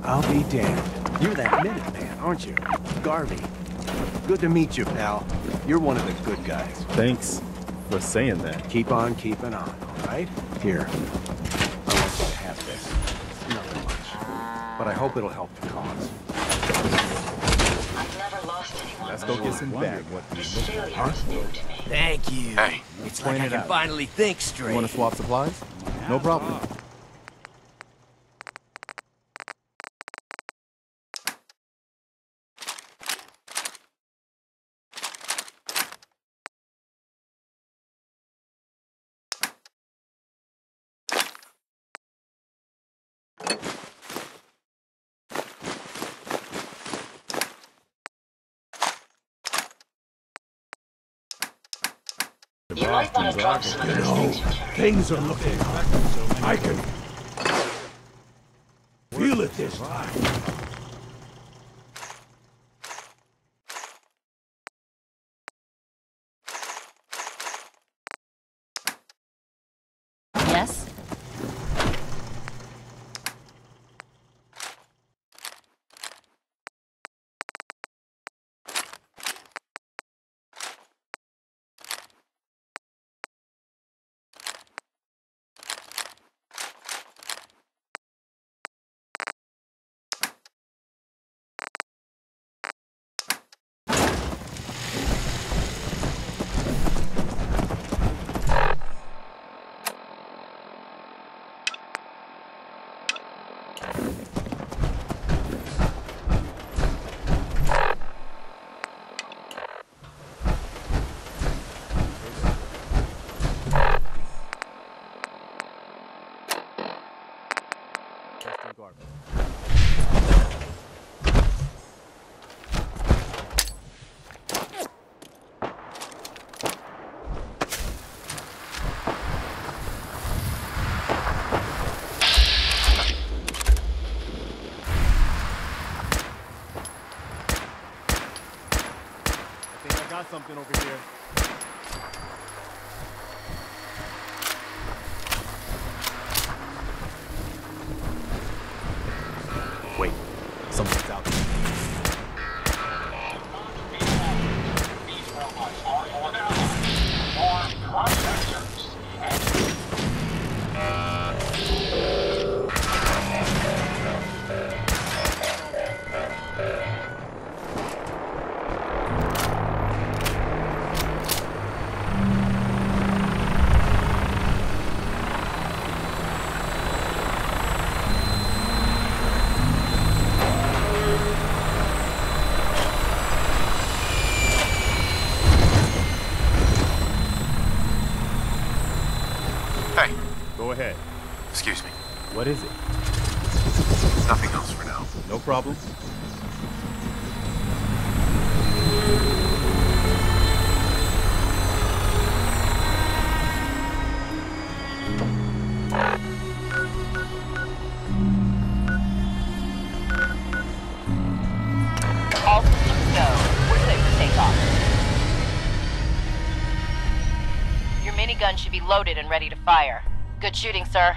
I'll be damned. You're that Minuteman, aren't you? Garvey. Good to meet you, pal. You're one of the good guys. Thanks for saying that. Keep on keeping on, all right? Here. I want you to have this. Nothing much. But I hope it'll help the cause. I've never lost anyone. Let's go get some bag. Huh? Thank you. Hey. It's like I can finally think straight. You want to swap supplies? No problem. You might want to drop some of those things you're carrying. Things are looking up. I can feel it this time. Yes? Got something over here. Wait, something's out there. These robots are for allies, or contractors. Hey. Go ahead. Excuse me. What is it? Nothing else for now. No problem. All systems go. We're clear for takeoff. Your minigun should be loaded and ready to fire. Good shooting, sir.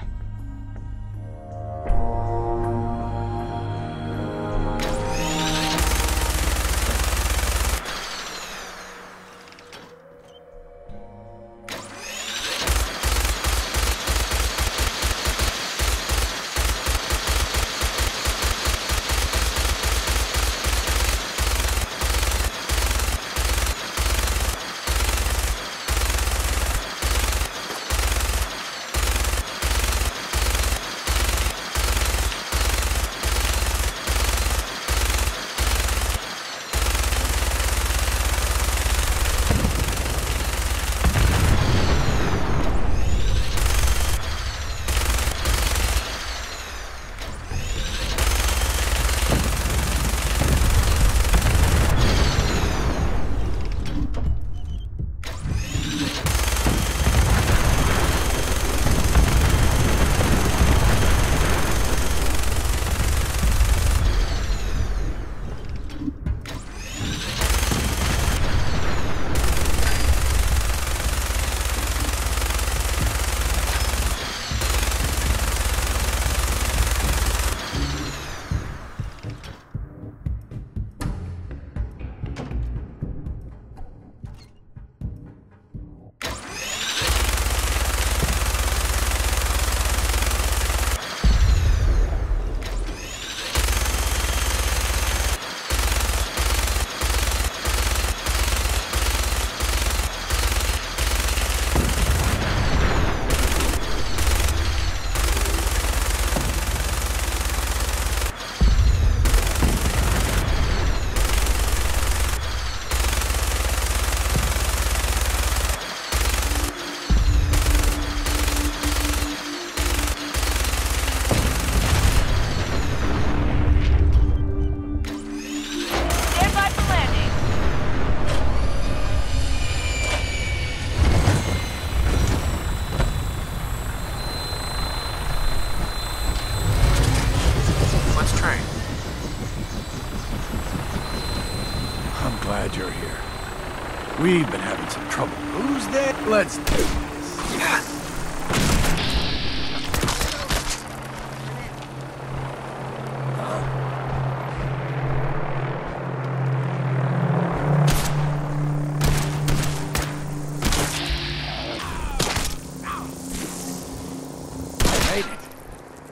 We've been having some trouble. Who's there? Let's do this.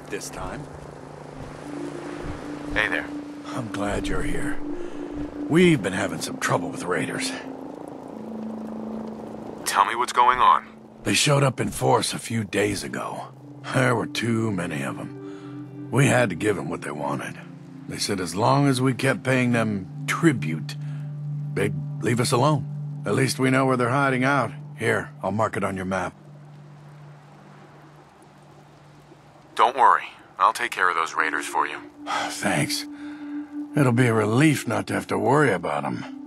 This time. Hey there. I'm glad you're here. We've been having some trouble with raiders. Tell me what's going on. They showed up in force a few days ago. There were too many of them. We had to give them what they wanted. They said as long as we kept paying them tribute, they'd leave us alone. At least we know where they're hiding out. Here, I'll mark it on your map. Don't worry. I'll take care of those raiders for you. Thanks. It'll be a relief not to have to worry about them.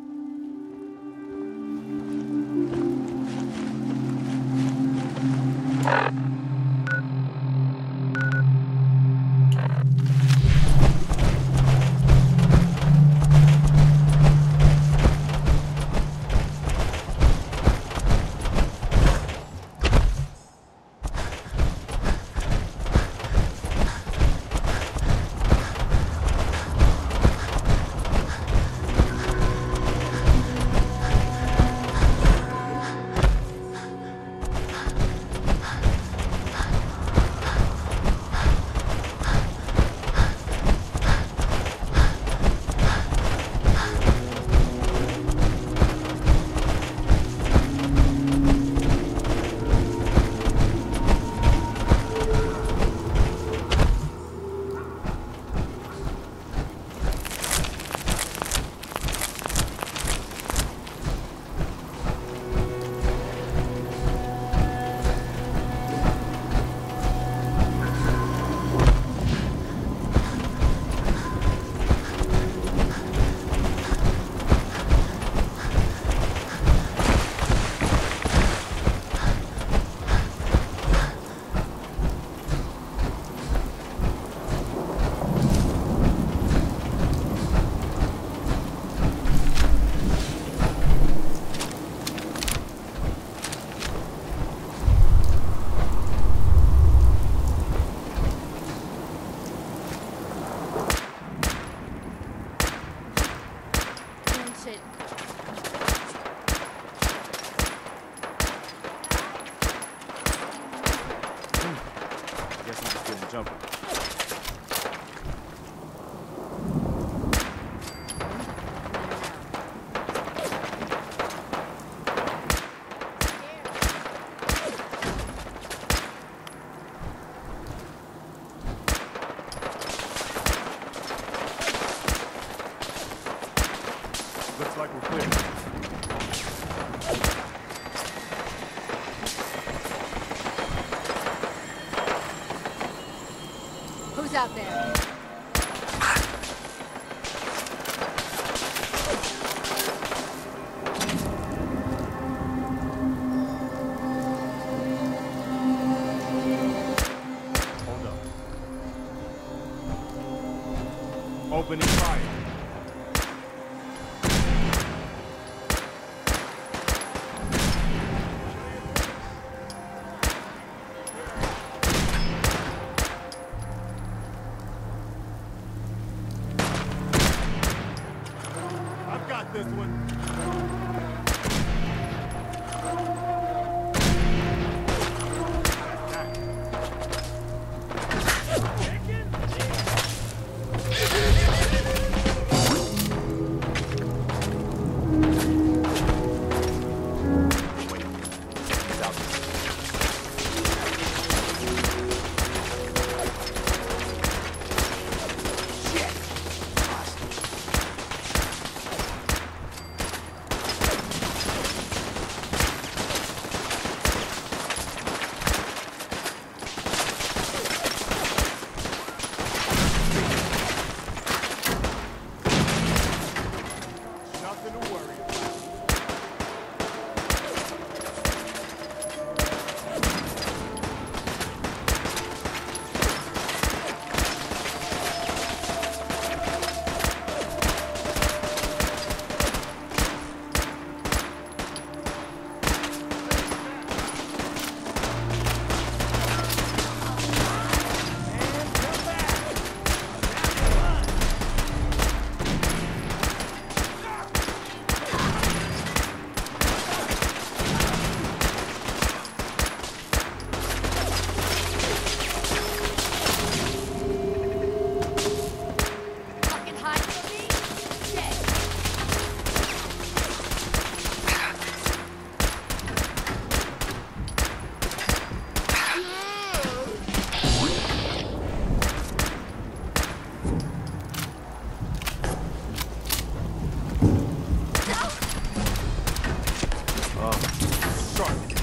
Looks like we're clear. Who's out there? Hold up. Opening fire. This one. Charlie.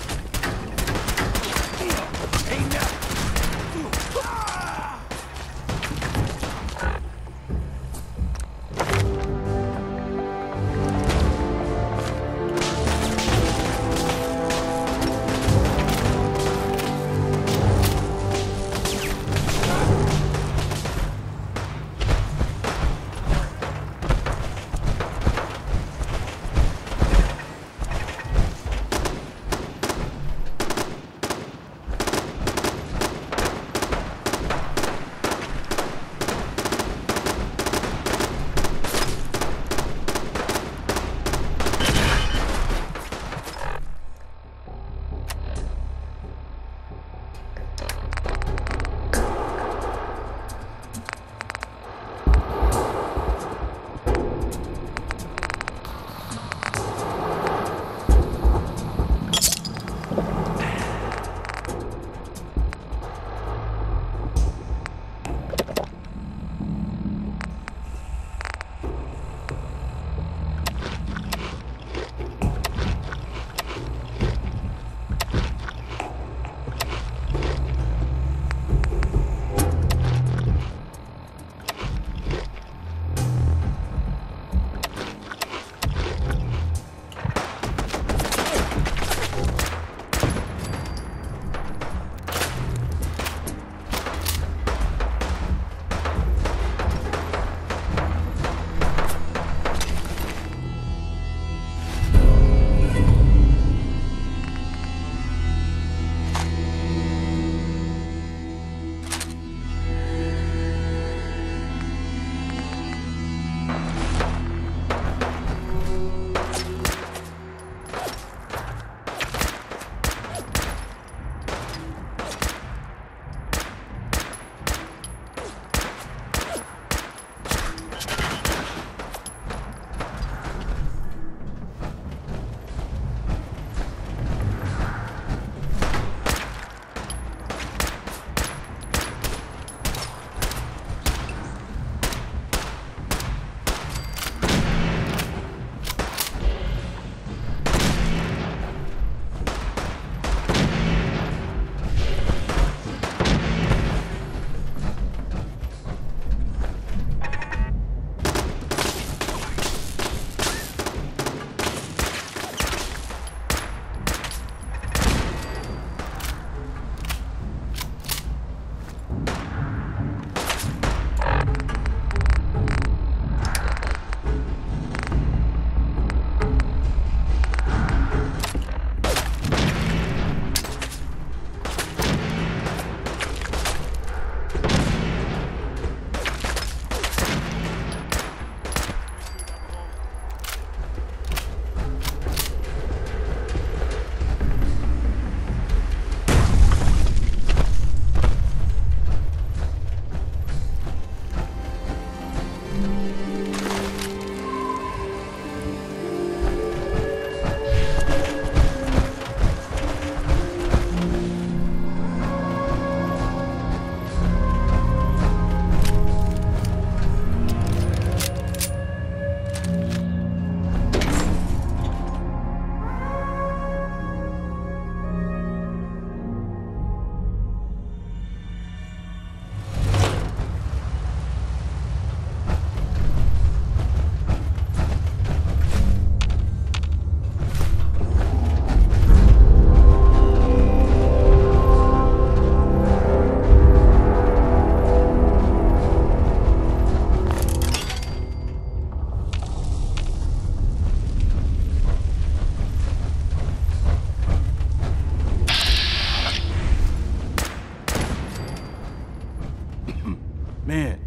Man,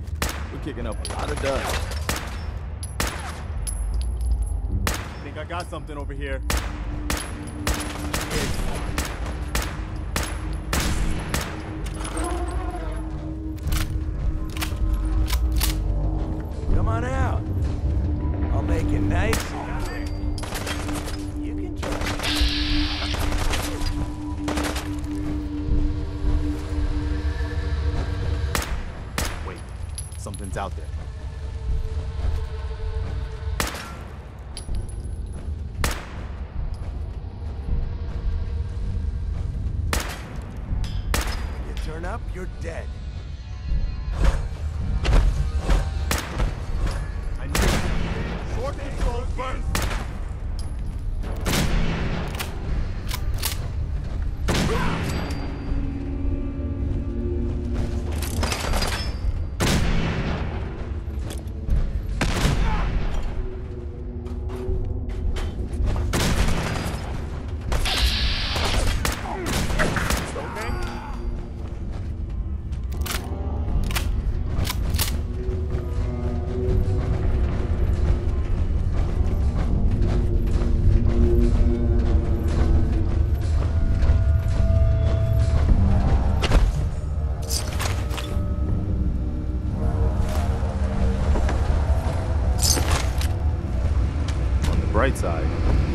we're kicking up a lot of dust. Think I got something over here. Come on out. I'll make it nice. You can try. Wait, something's out there. Turn up, you're dead. I need short control first. Bright side,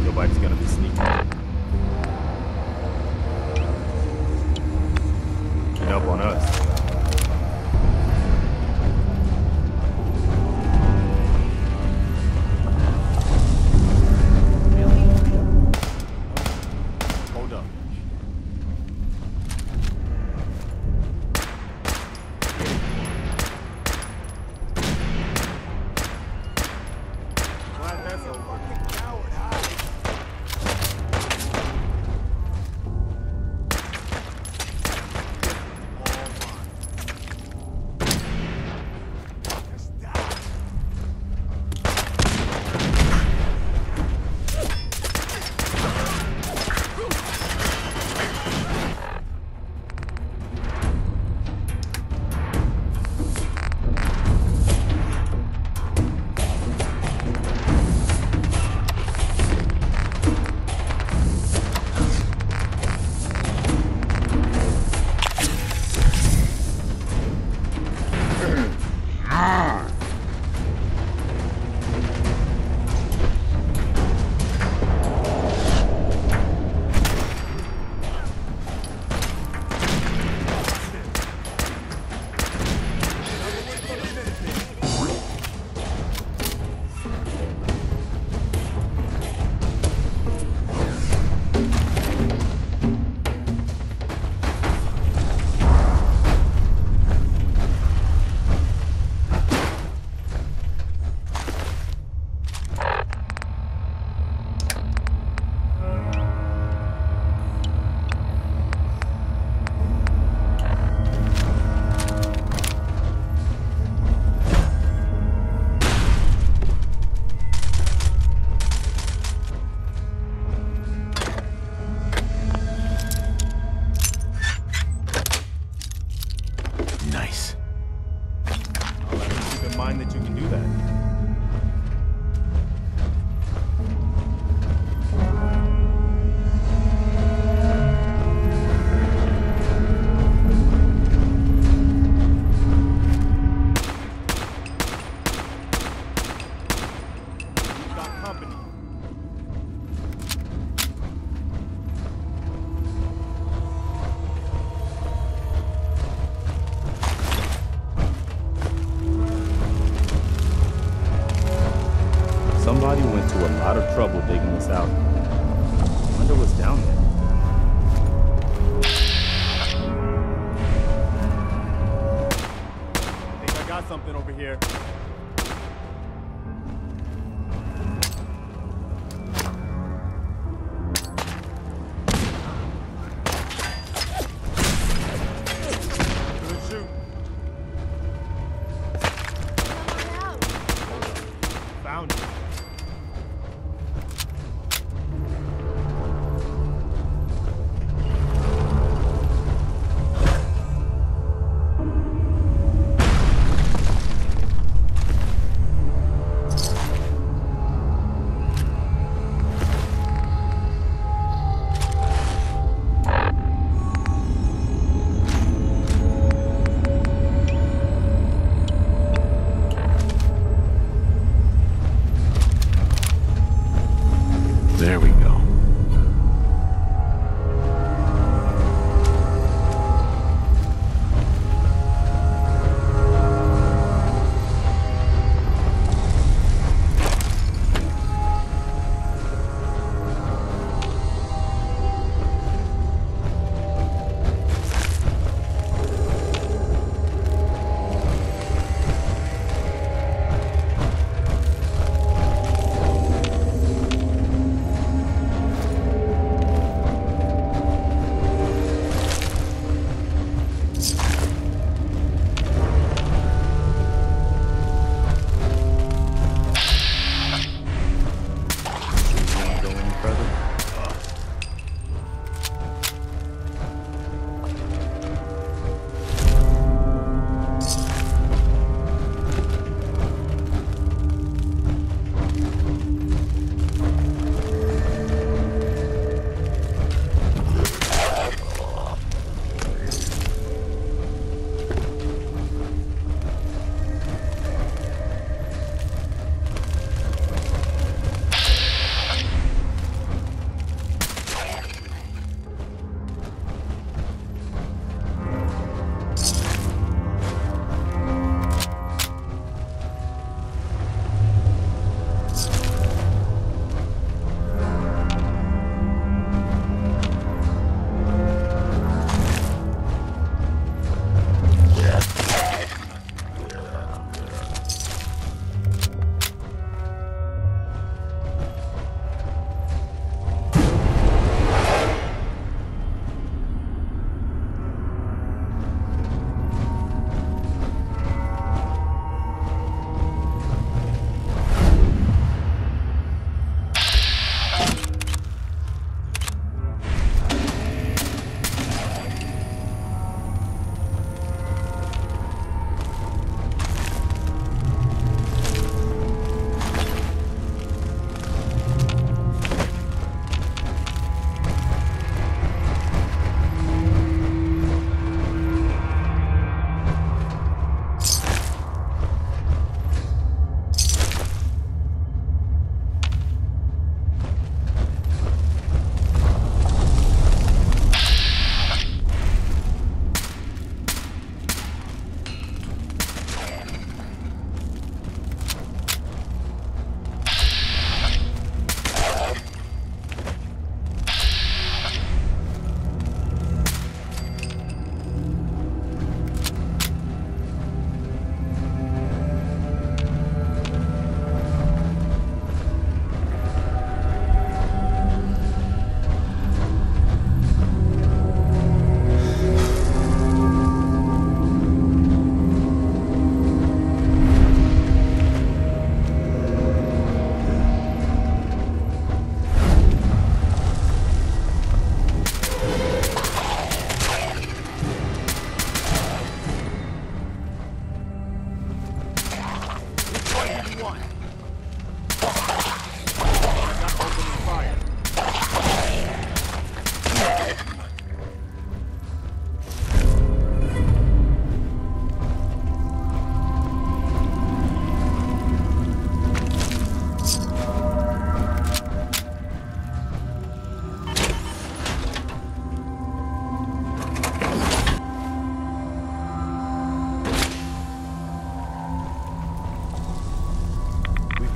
your bike's gonna be sneaky. Get up on us. Hold up. Glad that's over. Nice. I'll let you keep in mind that you can do that. You've got company. Somebody went to a lot of trouble digging this out. I wonder what's down there. I think I got something over here. Good shoot. Found it.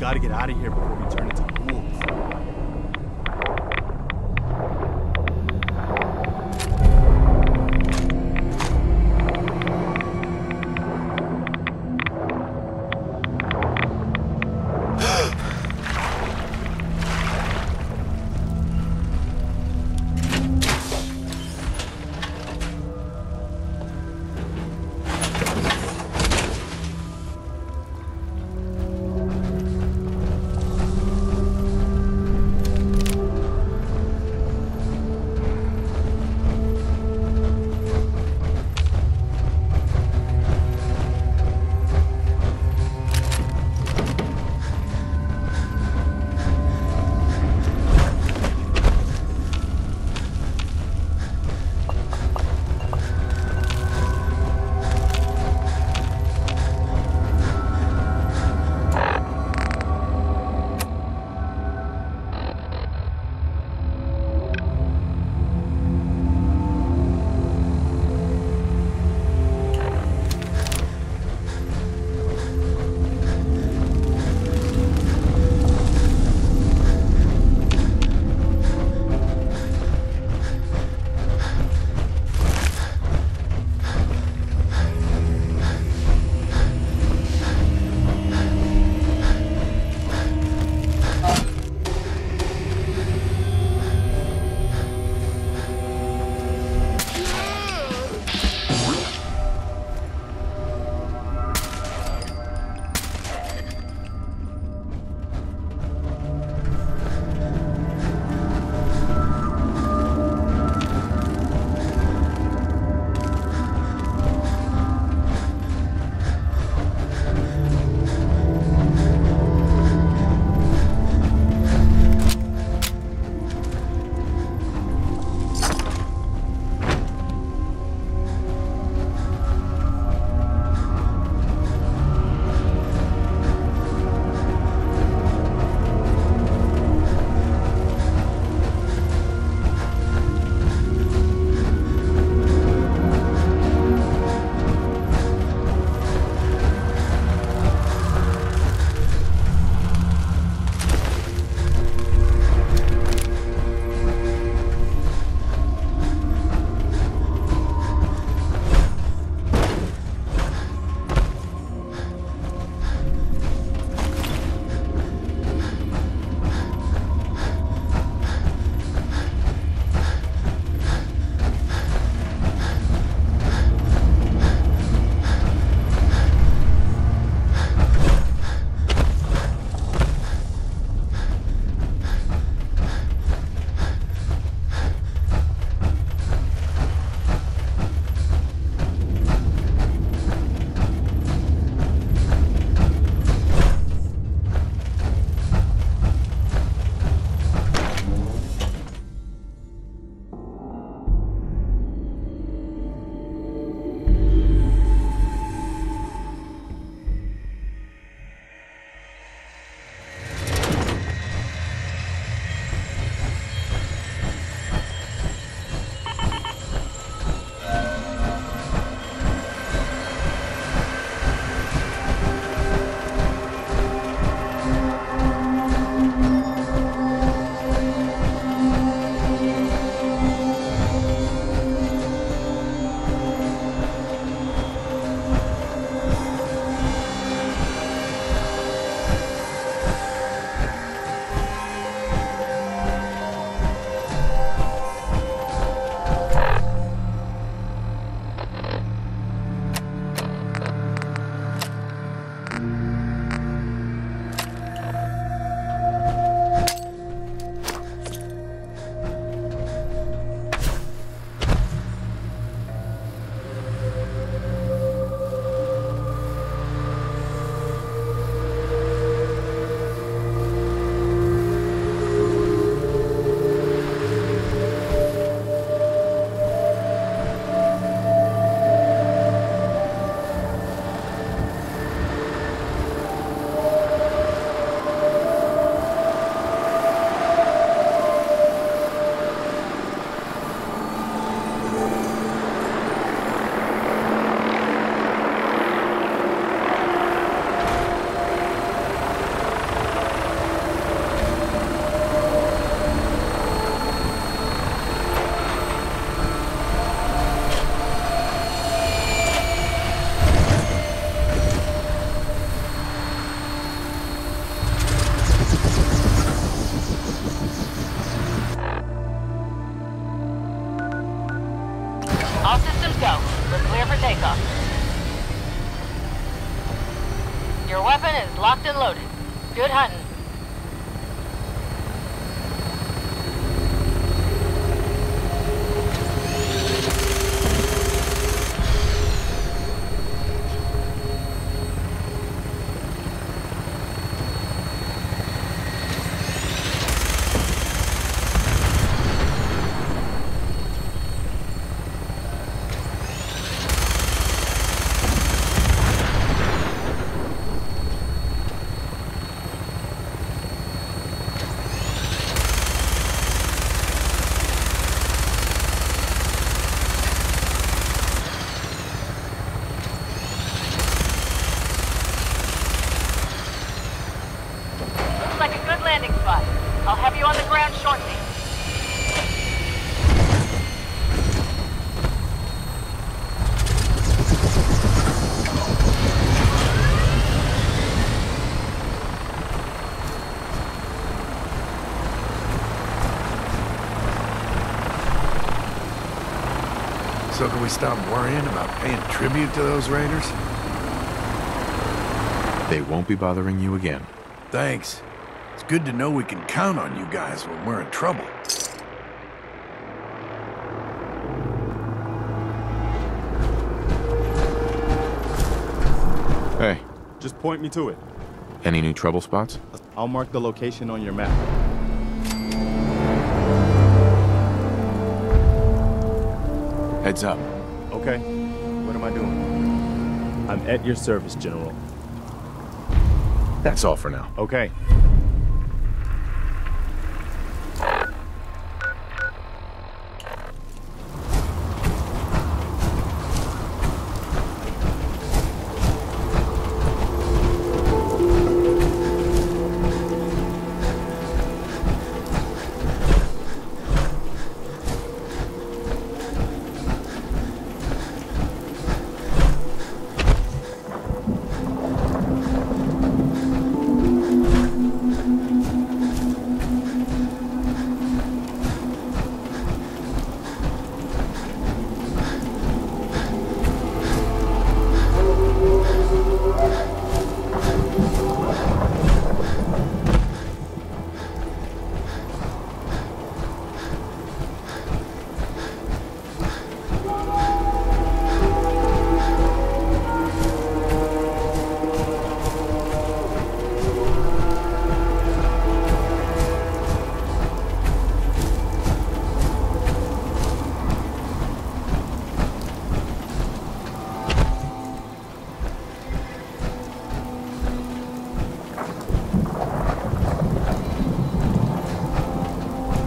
gotta get out of here before we turn into ghouls. All systems go. We're clear for takeoff. Your weapon is locked and loaded. Good hunting. Like a good landing spot. I'll have you on the ground shortly. So can we stop worrying about paying tribute to those raiders? They won't be bothering you again. Thanks. It's good to know we can count on you guys when we're in trouble. Hey, Just point me to it. any new trouble spots? I'll mark the location on your map. Heads up. Okay. What am I doing? I'm at your service, General. That's all for now. Okay.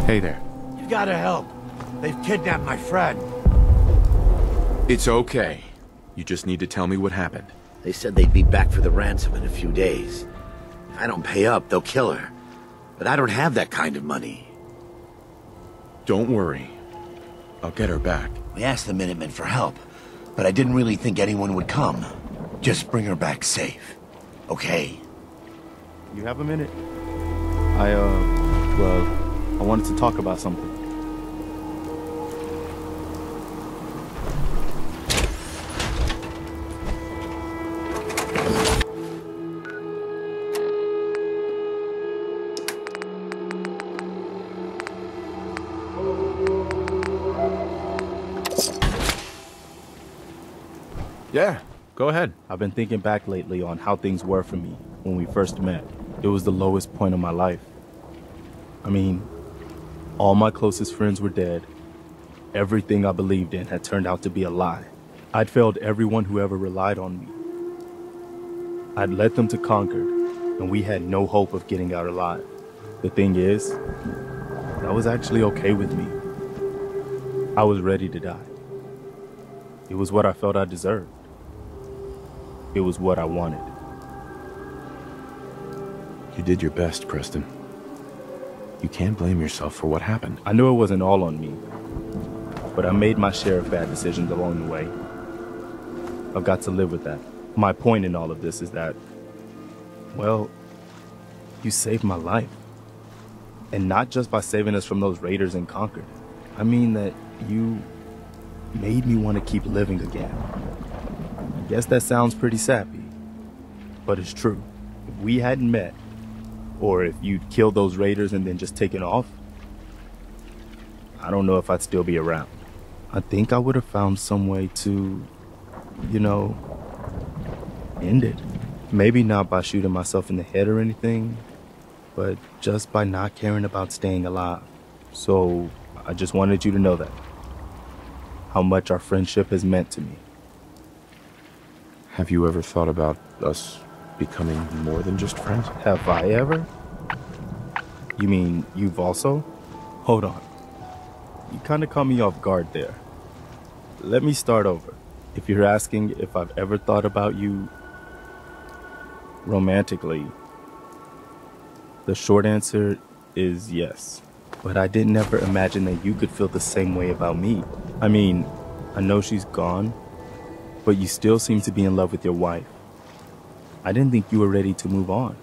Hey there. You gotta help. They've kidnapped my friend. It's okay. You just need to tell me what happened. They said they'd be back for the ransom in a few days. If I don't pay up, they'll kill her. But I don't have that kind of money. Don't worry. I'll get her back. We asked the Minutemen for help, but I didn't really think anyone would come. Just bring her back safe. Okay? You have a minute? I wanted to talk about something. Yeah, go ahead. I've been thinking back lately on how things were for me when we first met. It was the lowest point of my life. I mean, all my closest friends were dead. Everything I believed in had turned out to be a lie. I'd failed everyone who ever relied on me. I'd led them to Concord, and we had no hope of getting out alive. The thing is, that was actually okay with me. I was ready to die. It was what I felt I deserved. It was what I wanted. You did your best, Preston. You can't blame yourself for what happened. I knew it wasn't all on me, but I made my share of bad decisions along the way. I've got to live with that. My point in all of this is that, well, you saved my life. And not just by saving us from those raiders in Concord. I mean that you made me want to keep living again. I guess that sounds pretty sappy, but it's true. If we hadn't met, or if you'd killed those raiders and then just taken off, I don't know if I'd still be around. I think I would have found some way to, end it. Maybe not by shooting myself in the head or anything, but just by not caring about staying alive. So I just wanted you to know that. How much our friendship has meant to me. Have you ever thought about us becoming more than just friends? Have I ever? You mean you've also? Hold on. You kind of caught me off guard there. Let me start over. If you're asking if I've ever thought about you romantically, the short answer is yes. But I didn't ever imagine that you could feel the same way about me. I mean, I know she's gone, but you still seem to be in love with your wife. I didn't think you were ready to move on.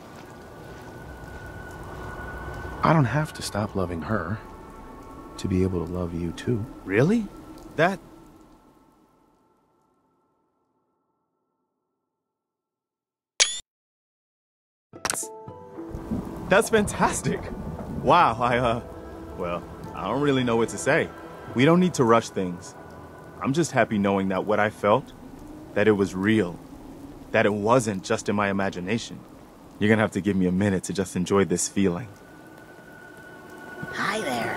I don't have to stop loving her to be able to love you too. Really? That's fantastic. Wow, I don't really know what to say. We don't need to rush things. I'm just happy knowing that what I felt, that it was real, that it wasn't just in my imagination. You're gonna have to give me a minute to just enjoy this feeling. Hi there.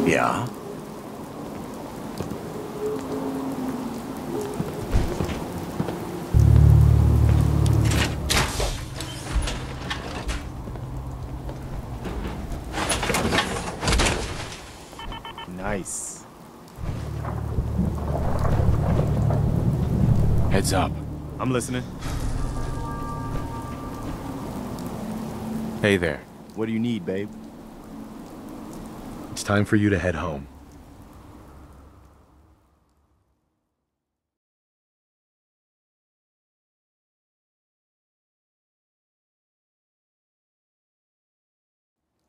Yeah? Nice. Heads up. I'm listening. Hey there. What do you need, babe? It's time for you to head home.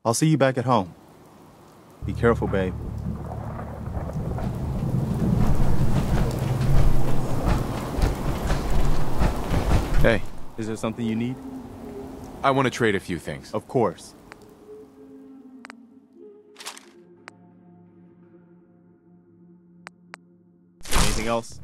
I'll see you back at home. Be careful, babe. Hey, Is there something you need? I want to trade a few things. Of course. Anything else?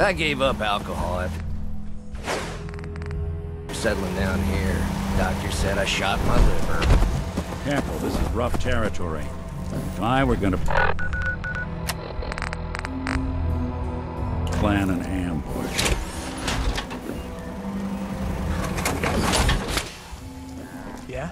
I gave up alcohol after settling down here. Doctor said I shot my liver. Careful, this is rough territory. If I were gonna plan an ambush. Yeah?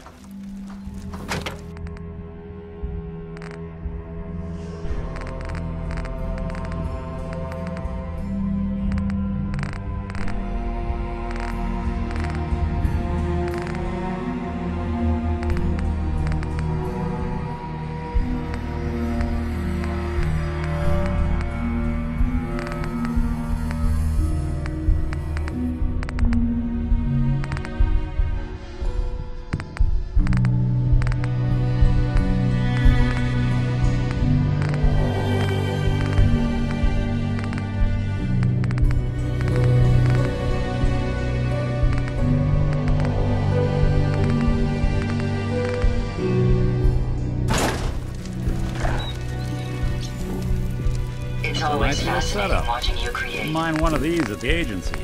It's A always nice little fascinating setup. watching you create. Mind one of these at the agency.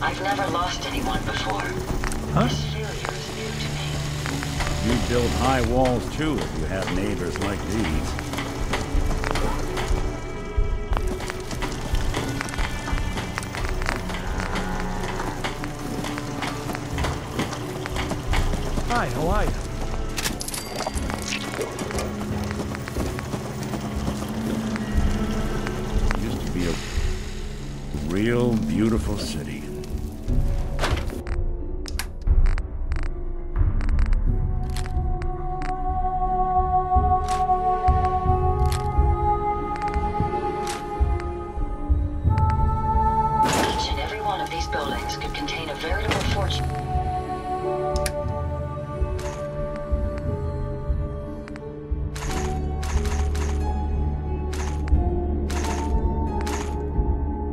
I've never lost anyone before. Huh? This failure is new to me. You'd build high walls too if you had neighbors like these. Hi, how are you? Used to be a real beautiful city. Each and every one of these buildings could contain a veritable fortune.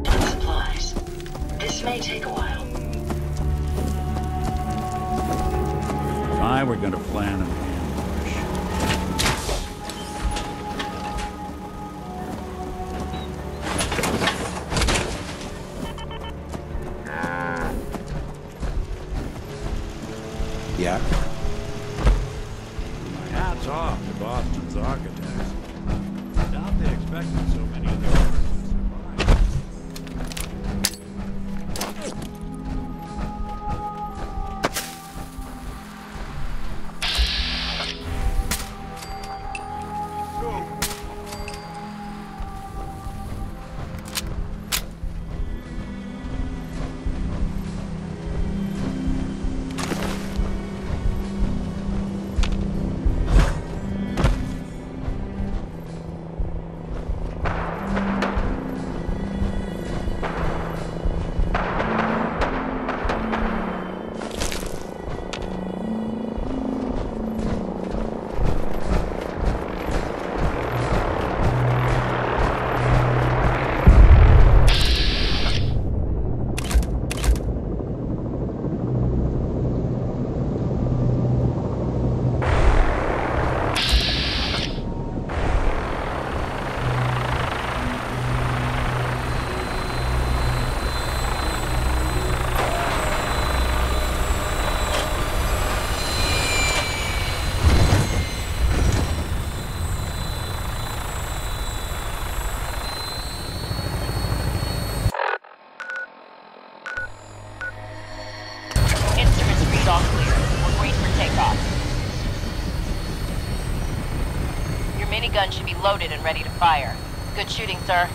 Supplies. This may take a while. If I were gonna plan an ambush. Yeah? My hat's off to Boston's architects. Doubt they expected so many of their workers to survive. gun should be loaded and ready to fire. Good shooting, sir.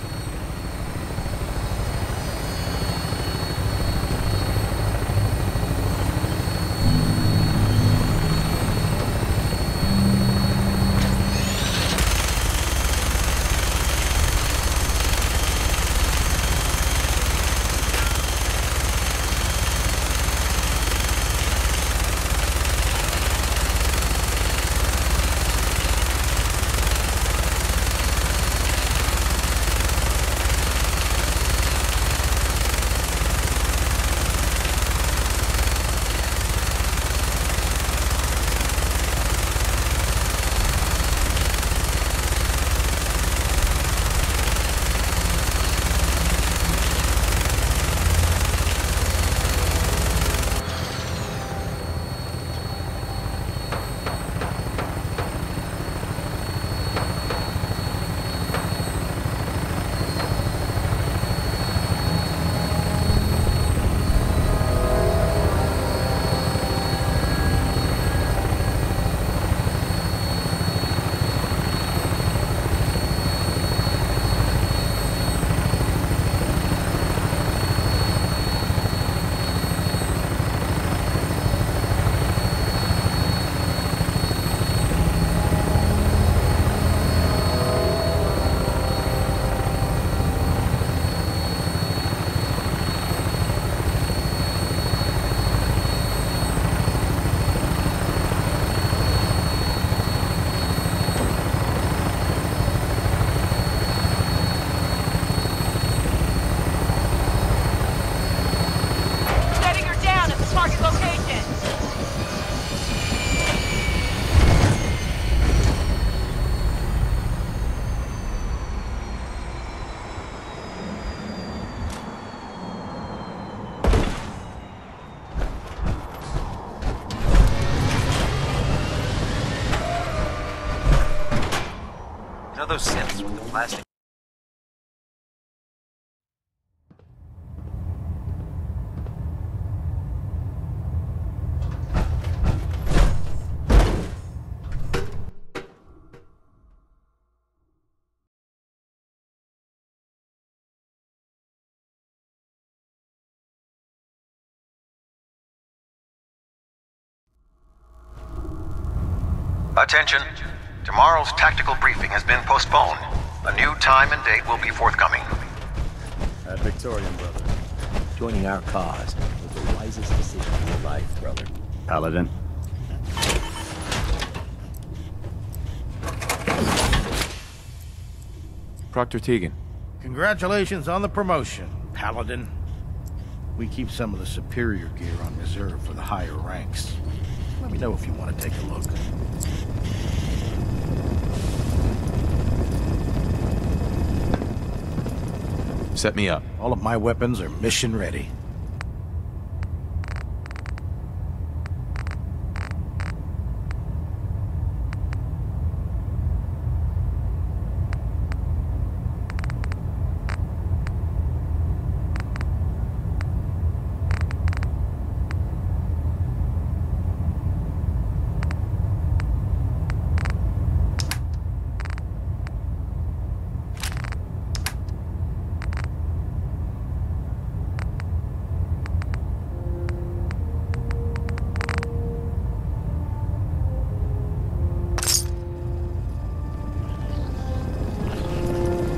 You know those synths with the plastic? Attention. Tomorrow's tactical briefing has been postponed. A new time and date will be forthcoming. At Victorian, brother. Joining our cause was the wisest decision of your life, brother. Paladin. Proctor Teagan. Congratulations on the promotion, Paladin. We keep some of the superior gear on reserve for the higher ranks. Let me know if you want to take a look. Set me up. All of my weapons are mission ready.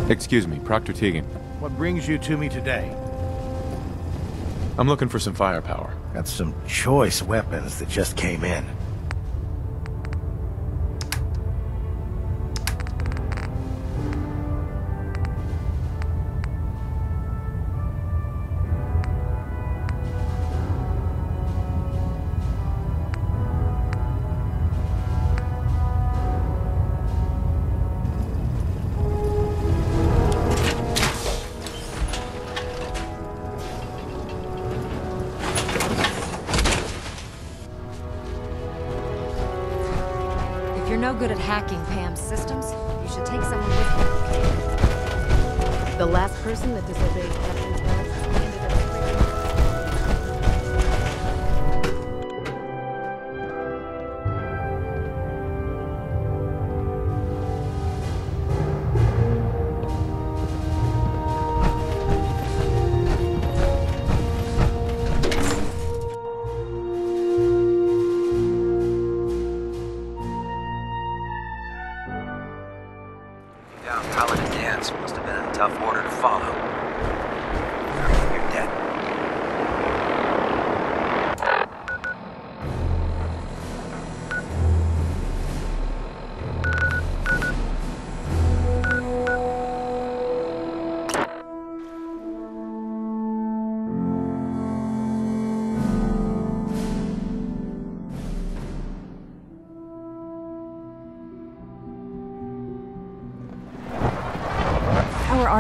Excuse me, Proctor Teagan. What brings you to me today? I'm looking for some firepower. Got some choice weapons that just came in. If you're no good at hacking Pam's systems, you should take someone with you, okay? The last person that disobeyed Captain's orders ended up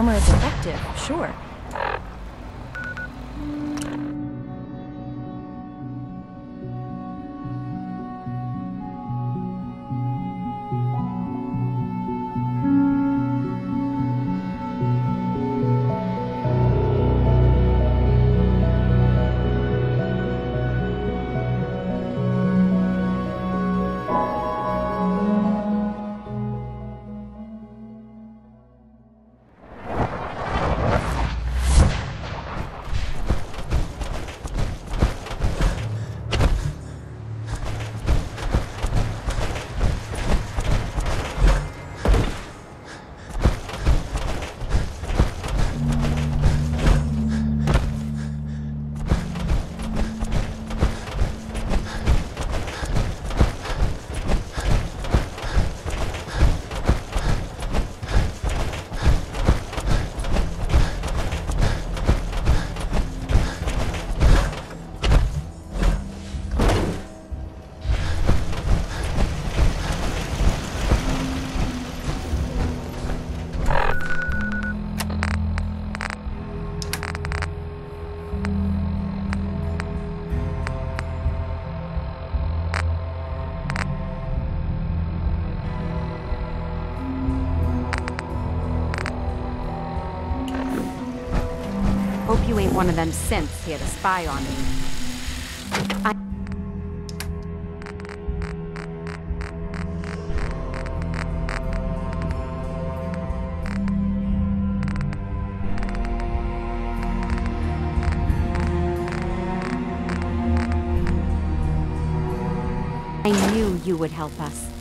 armor is effective, sure. Hope you ain't one of them synths here to spy on me. I knew you would help us.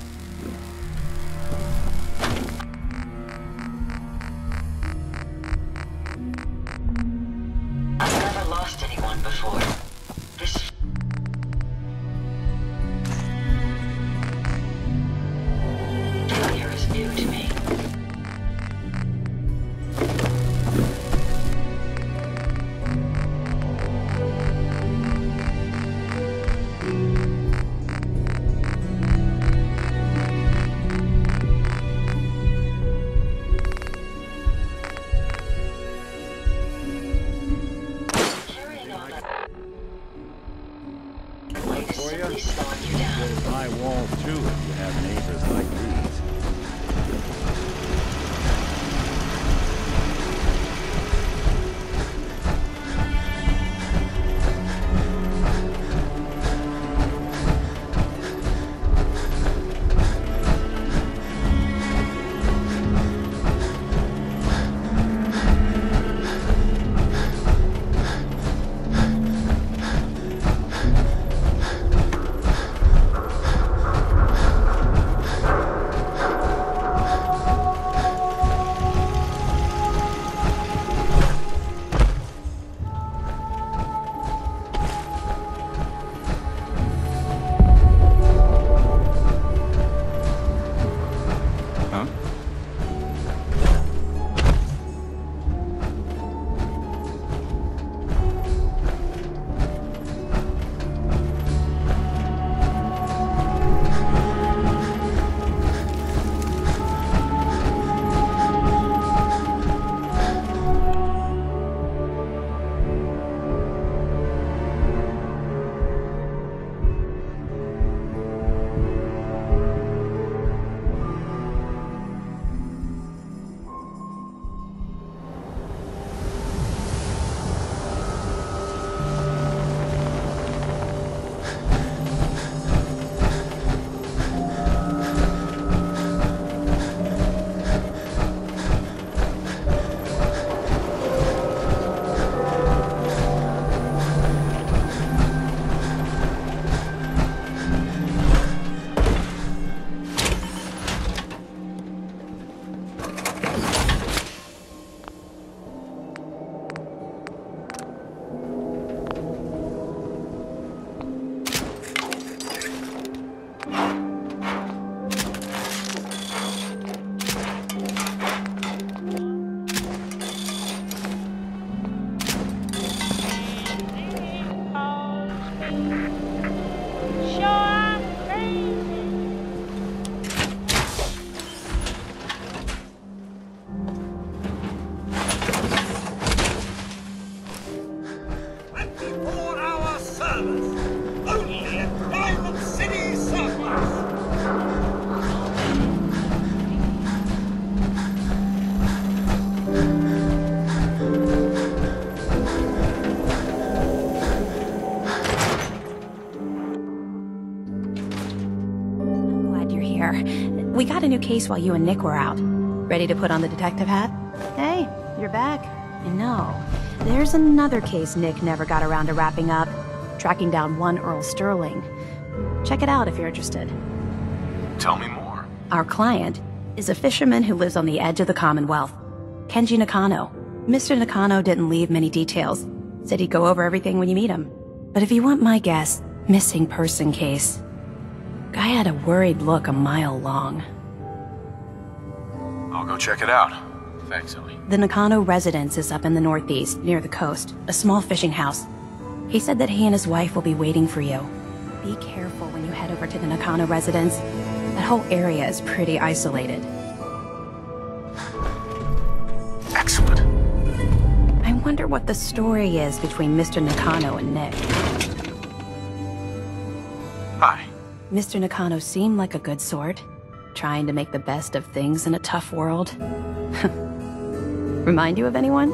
there. We got a new case while you and Nick were out. Ready to put on the detective hat? Hey, you're back. And no, there's another case Nick never got around to wrapping up. Tracking down one Earl Sterling. Check it out if you're interested. Tell me more. Our client is a fisherman who lives on the edge of the Commonwealth. Kenji Nakano. Mr. Nakano didn't leave many details. Said he'd go over everything when you meet him. But if you want my guess, missing person case. Guy had a worried look a mile long. I'll go check it out. Thanks, Ellie. The Nakano residence is up in the northeast, near the coast. A small fishing house. He said that he and his wife will be waiting for you. Be careful when you head over to the Nakano residence. That whole area is pretty isolated. Excellent. I wonder what the story is between Mr. Nakano and Nick. Hi. Mr. Nakano seemed like a good sort, trying to make the best of things in a tough world. Remind you of anyone?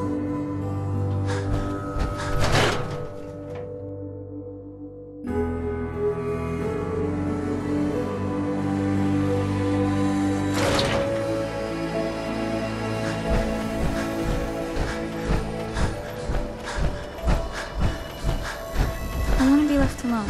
I want to be left alone.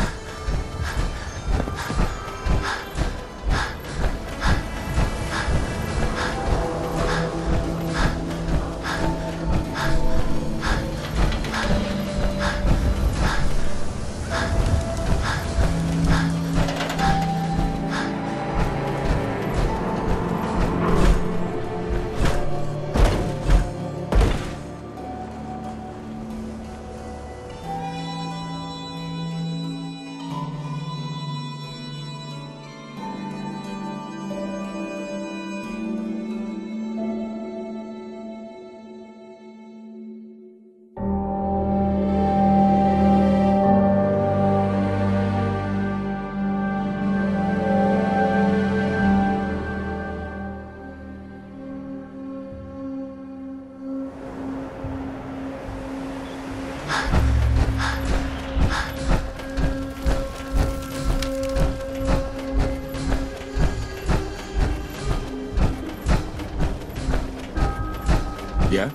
Yeah?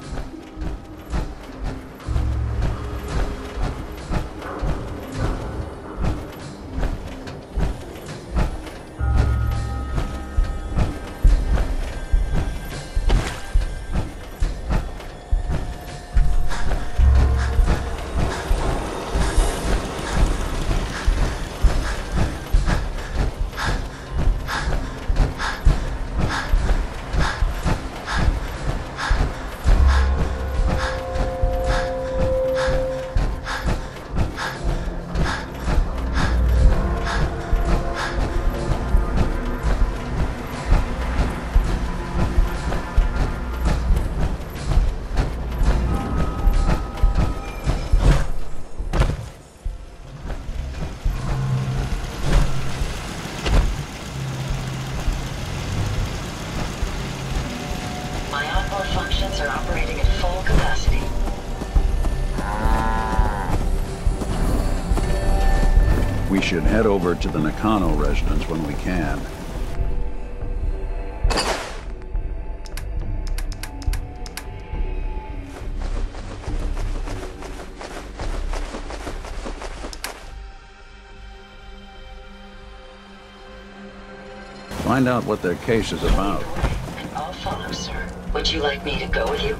My onboard functions are operating at full capacity. We should head over to the Nakano residence when we can. Find out what their case is about. I'll follow, sir. Would you like me to go with you?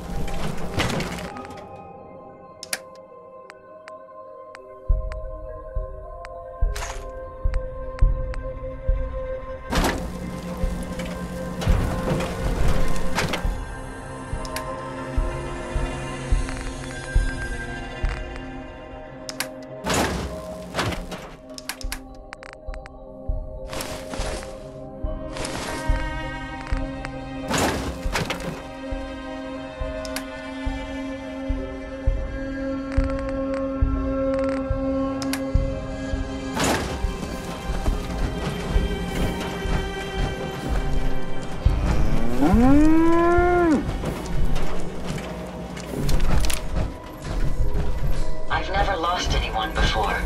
I've never lost anyone before.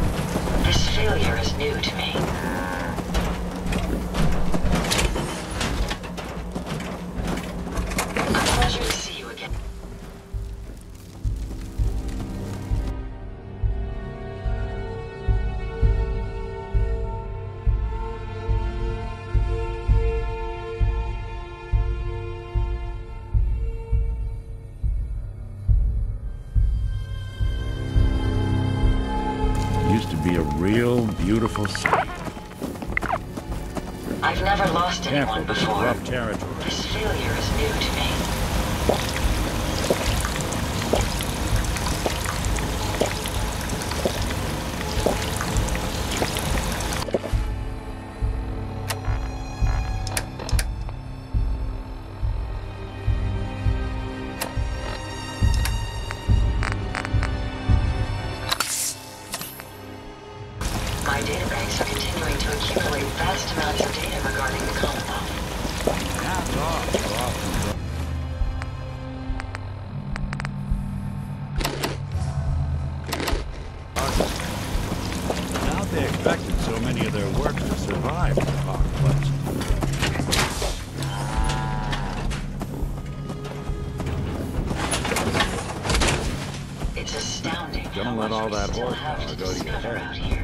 This failure is new to me. used to be a real beautiful city. I've never lost anyone Careful, this is before. rough territory. This failure is new to me. My databanks are continuing to accumulate vast amounts of data regarding the Commonwealth. Hands off, Now they expected so many of their works to survive the apocalypse. It's astounding how Don't let much all we that still have horsepower to go to your discover head. out here.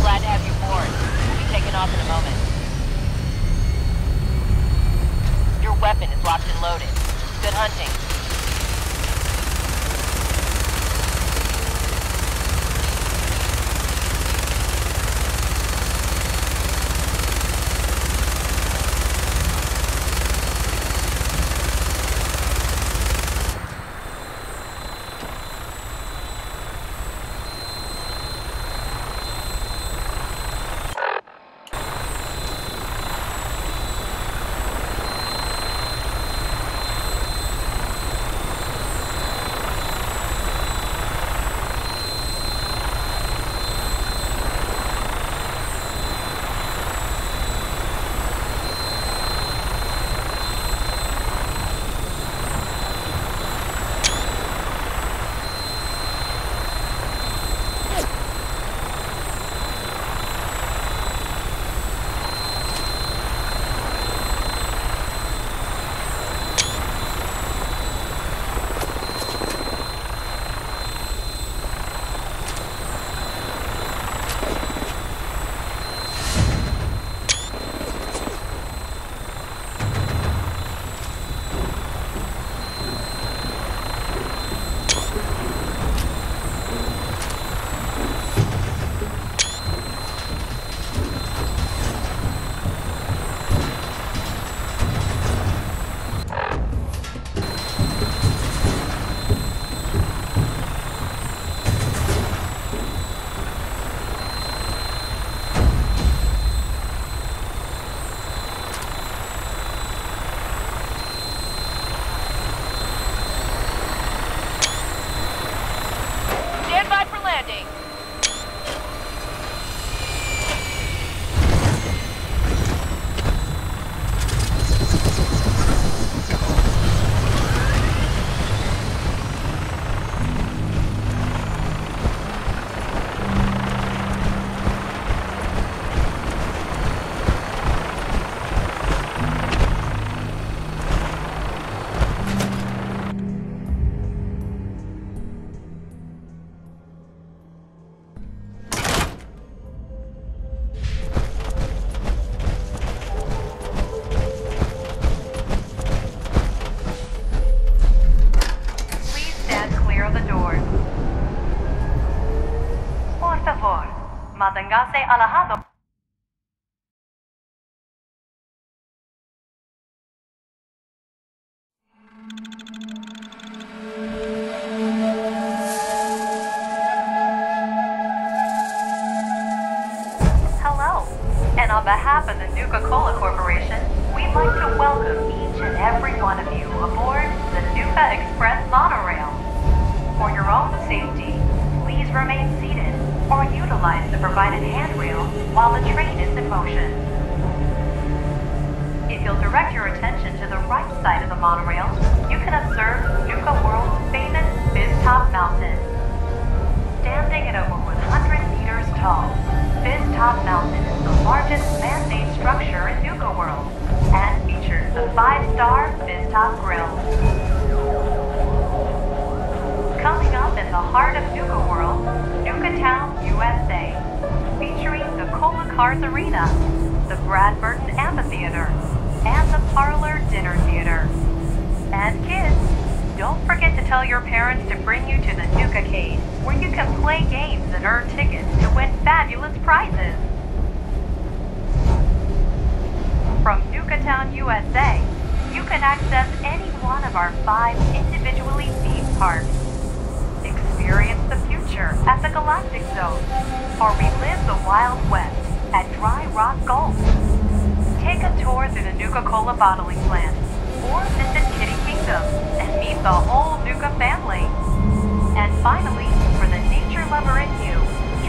Glad to have you aboard. We'll be taking off in a moment. Your weapon is locked and loaded. Good hunting. Manténgase alejado. Hello, and on behalf of the Nuka-Cola Corporation, we'd like to welcome each and every one of you aboard the Nuka Express monorail. For your own safety, please remain seated or utilize the provided handrail while the train is in motion. If you'll direct your attention to the right side of the monorail, you can observe Nuka World's famous Fizz-Top Mountain. Standing at over 100 meters tall, Fizz-Top Mountain is the largest man-made structure in Nuka World and features the 5-star Fizz-Top Grill. Coming up in the heart of Nuka World, Nuka Town, USA, featuring the Cola Cars Arena, the Brad Burton Amphitheater, and the Parlor Dinner Theater. And kids, don't forget to tell your parents to bring you to the Nuka-Cade, where you can play games and earn tickets to win fabulous prizes. From Nuka Town, USA, you can access any one of our 5 individually themed parks. Experience the future at the Galactic Zone, or relive the Wild West at Dry Rock Gulch. Take a tour through the Nuka-Cola bottling plant, or visit Kitty Kingdom and meet the whole Nuka family. And finally, for the nature lover in you,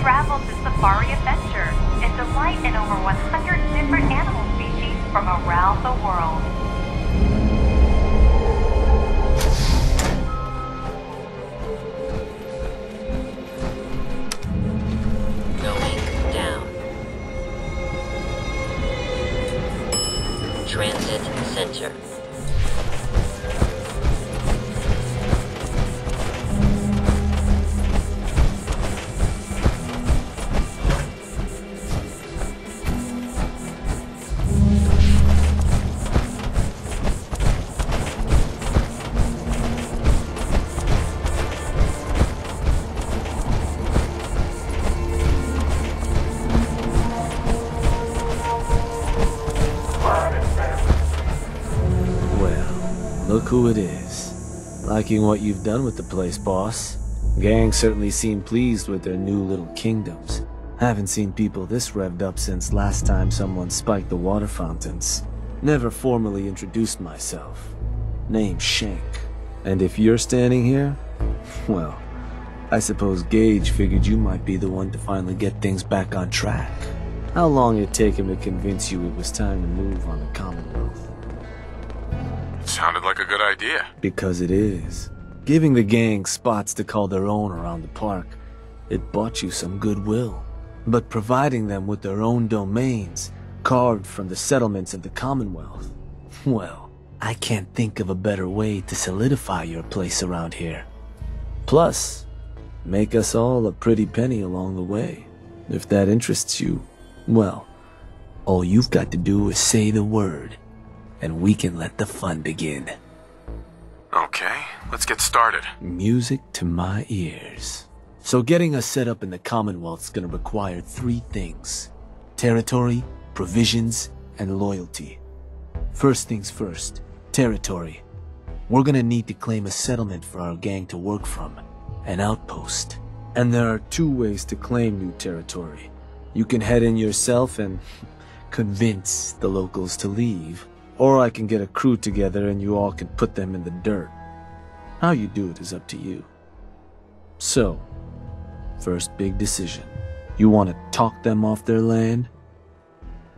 travel to Safari Adventure and delight in over 100 different animal species from around the world. Going down. Transit Center. Look who it is. Liking what you've done with the place, boss. Gang certainly seem pleased with their new little kingdoms. Haven't seen people this revved up since last time someone spiked the water fountains. Never formally introduced myself. Name's Shank. And if you're standing here, well, I suppose Gage figured you might be the one to finally get things back on track. How long did it take him to convince you it was time to move on the Commonwealth? Sounded like a good idea. Because it is. Giving the gang spots to call their own around the park, it bought you some goodwill. But providing them with their own domains, carved from the settlements of the Commonwealth, well, I can't think of a better way to solidify your place around here. Plus, make us all a pretty penny along the way. If that interests you, well, all you've got to do is say the word, and we can let the fun begin. Okay, let's get started. Music to my ears. So getting us set up in the Commonwealth's gonna require 3 things: territory, provisions, and loyalty. First things first, territory. We're gonna need to claim a settlement for our gang to work from, an outpost. And there are 2 ways to claim new territory. You can head in yourself and convince the locals to leave, or I can get a crew together and you all can put them in the dirt. How you do it is up to you. So, first big decision. You want to talk them off their land,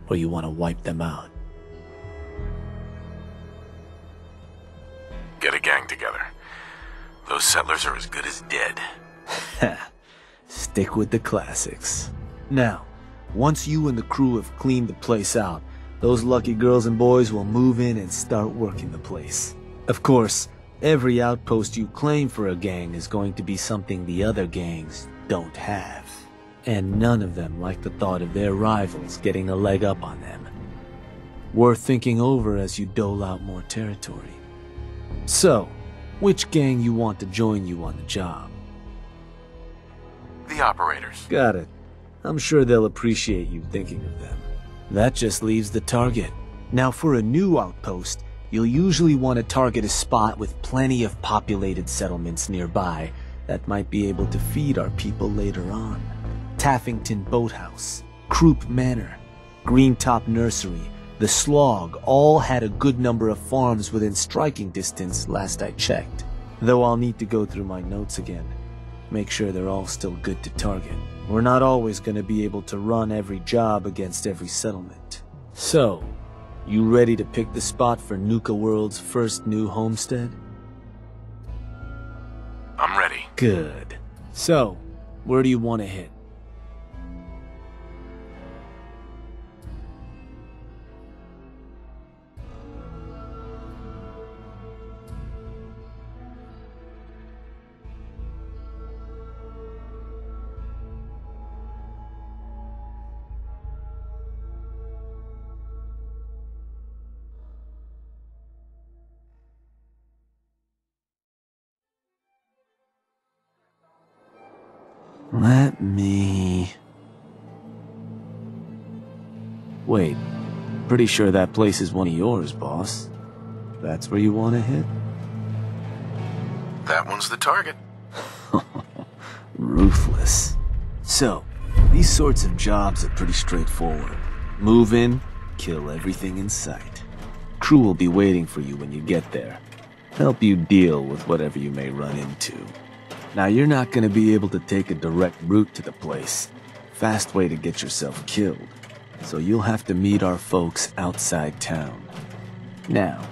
or you want to wipe them out? Get a gang together. Those settlers are as good as dead. Stick with the classics. Now, once you and the crew have cleaned the place out, those lucky girls and boys will move in and start working the place. Of course, every outpost you claim for a gang is going to be something the other gangs don't have. And none of them like the thought of their rivals getting a leg up on them. Worth thinking over as you dole out more territory. So, which gang you want to join you on the job? The operators. Got it. I'm sure they'll appreciate you thinking of them. That just leaves the target. Now for a new outpost, you'll usually want to target a spot with plenty of populated settlements nearby that might be able to feed our people later on. Taffington Boathouse, Croup Manor, Greentop Nursery, the Slog all had a good number of farms within striking distance last I checked. Though I'll need to go through my notes again. Make sure they're all still good to target. We're not always going to be able to run every job against every settlement. So, you ready to pick the spot for Nuka World's first new homestead? I'm ready. Good. So, where do you want to hit? Let me... Wait, pretty sure that place is one of yours, boss. That's where you want to hit? That one's the target. Ruthless. So, these sorts of jobs are pretty straightforward. Move in, kill everything in sight. Crew will be waiting for you when you get there. Help you deal with whatever you may run into. Now, you're not going to be able to take a direct route to the place. Fast way to get yourself killed. So you'll have to meet our folks outside town. Now,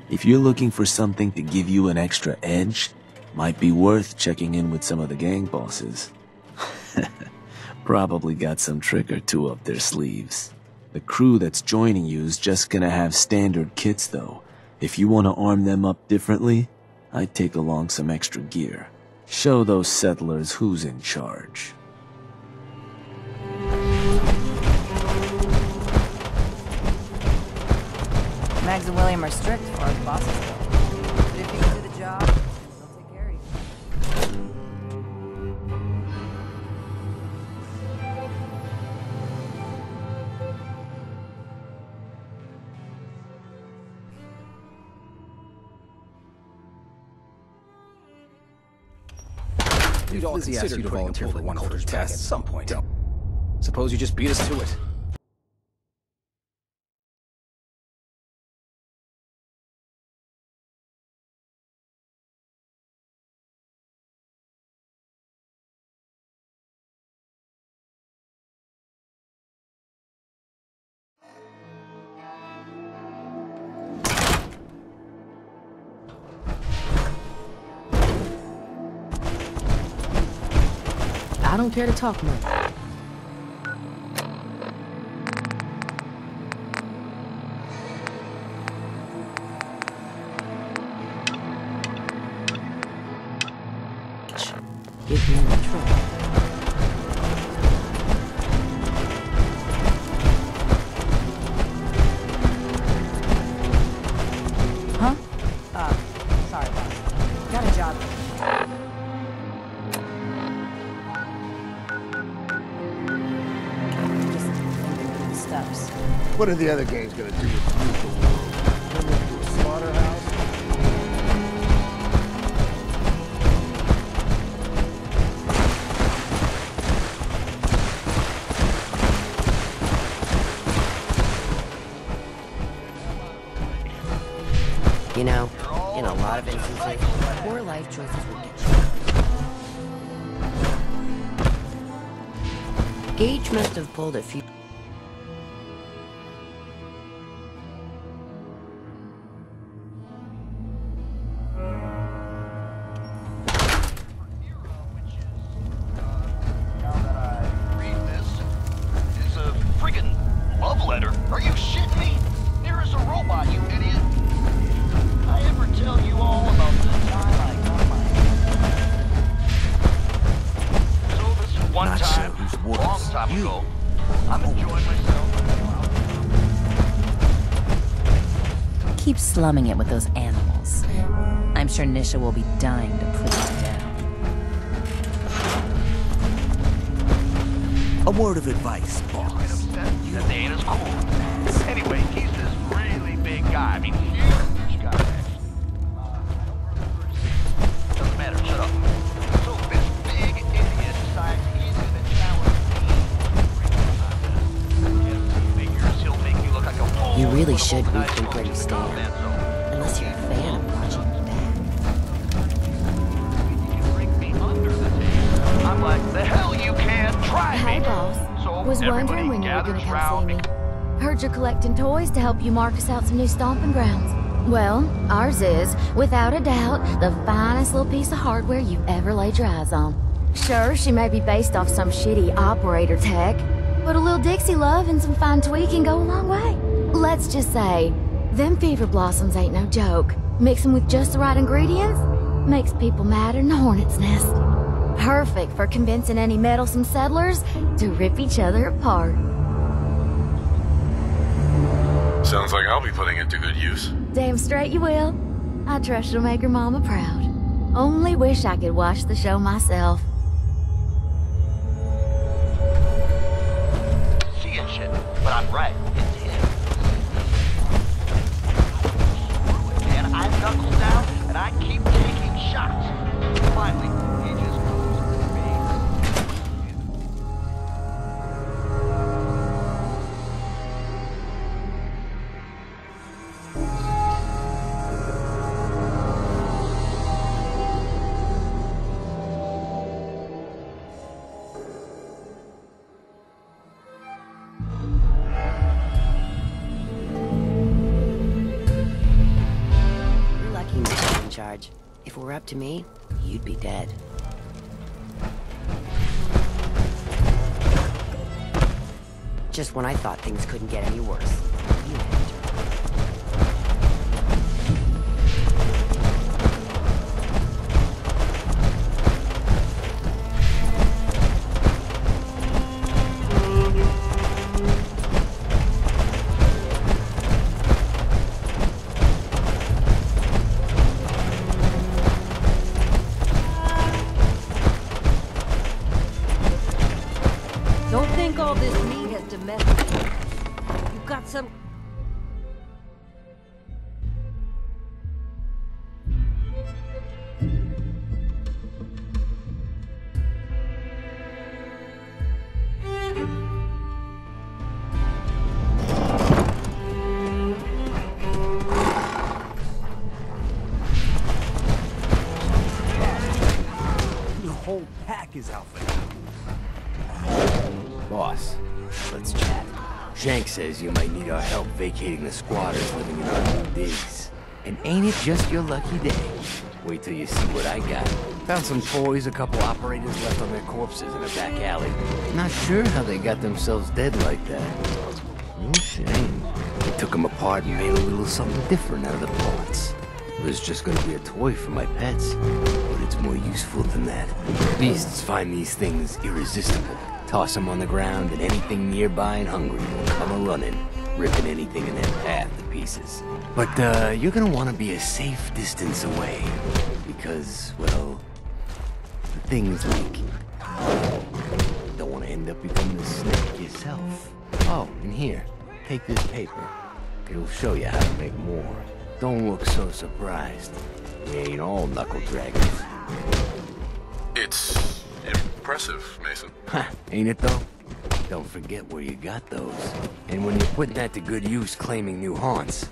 if you're looking for something to give you an extra edge, might be worth checking in with some of the gang bosses. Probably got some trick or two up their sleeves. The crew that's joining you is just gonna have standard kits though. If you want to arm them up differently, I'd take along some extra gear. Show those settlers who's in charge. Mags and William are strict as far as bosses go. But if you can do the job, they'll take care of you. We'd all consider you to volunteer for one of those tests at some point. Suppose you just beat us to it. I don't care to talk much. Get me in the truck. Huh? Sorry, boss. Got a job. What are the other gangs gonna do with the world? Turn it into a slaughterhouse? You know, in a lot of instances, poor life choices will get you. Gage must have pulled a few. Keep slumming it with those animals. I'm sure Nisha will be dying to put you down. A word of advice, boss. That they ain't as cool. Anyway, he's this really big guy. I mean, huge guy. Doesn't matter, shut up. So this big idiot decides he's gonna challenge me. Figures he'll make me look like a fool. You really should rethink where you stand. Unless you're a fan of watching me back. I'm like, the hell you can try me. Hey, boss. Was wondering when you were gonna come see me. Heard you're collecting toys to help you mark us out some new stomping grounds. Well, ours is, without a doubt, the finest little piece of hardware you've ever laid your eyes on. Sure, she may be based off some shitty operator tech, but a little Dixie love and some fine tweaking go a long way. Let's just say, them fever blossoms ain't no joke. Mix them with just the right ingredients, makes people madder than a hornet's nest. Perfect for convincing any meddlesome settlers to rip each other apart. Sounds like I'll be putting it to good use. Damn straight you will. I trust you'll make your mama proud. Only wish I could watch the show myself. Seeing shit, but I'm right. It's him. And I knuckle down and I keep taking shots. Finally, he just goes to me. You're lucky Mitchell's in charge. If it were up to me, you'd be dead. Just when I thought things couldn't get any worse, you entered. Don't think all this meat has domesticated. You've got some... The whole pack is out there. Boss, let's chat. Shank says you might need our help vacating the squatters living in our new digs. And ain't it just your lucky day? Wait till you see what I got. Found some toys, a couple operators left on their corpses in a back alley. Not sure how they got themselves dead like that. No shame. They took them apart and made a little something different out of the parts. It was just gonna be a toy for my pets, but it's more useful than that. Beasts find these things irresistible. Toss them on the ground, and anything nearby and hungry will come a-running, ripping anything in their path to pieces. But, you're gonna want to be a safe distance away, because, well, things leak. Don't want to end up becoming a snake yourself. Oh, and here, take this paper. It'll show you how to make more. Don't look so surprised. We ain't all knuckle draggers. It's impressive, Mason. Ha, ain't it though? Don't forget where you got those. And when you're putting that to good use claiming new haunts,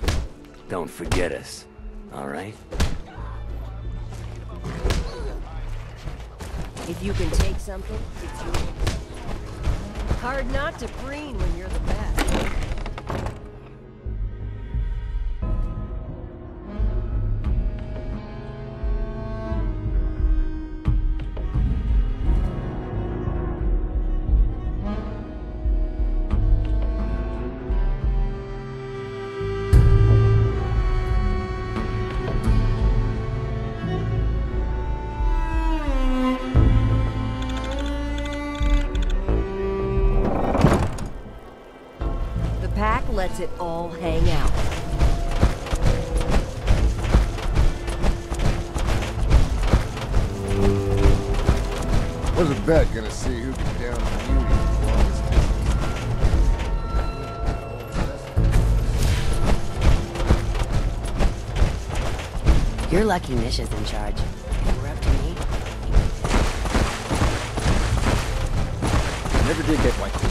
don't forget us, all right? If you can take something, it's yours. Hard not to preen when you're the best. Lets it all hang out. Was a bet gonna see who could down the beauty the longest. You're lucky Nisha's in charge. If we're up to me, Never did get white cool.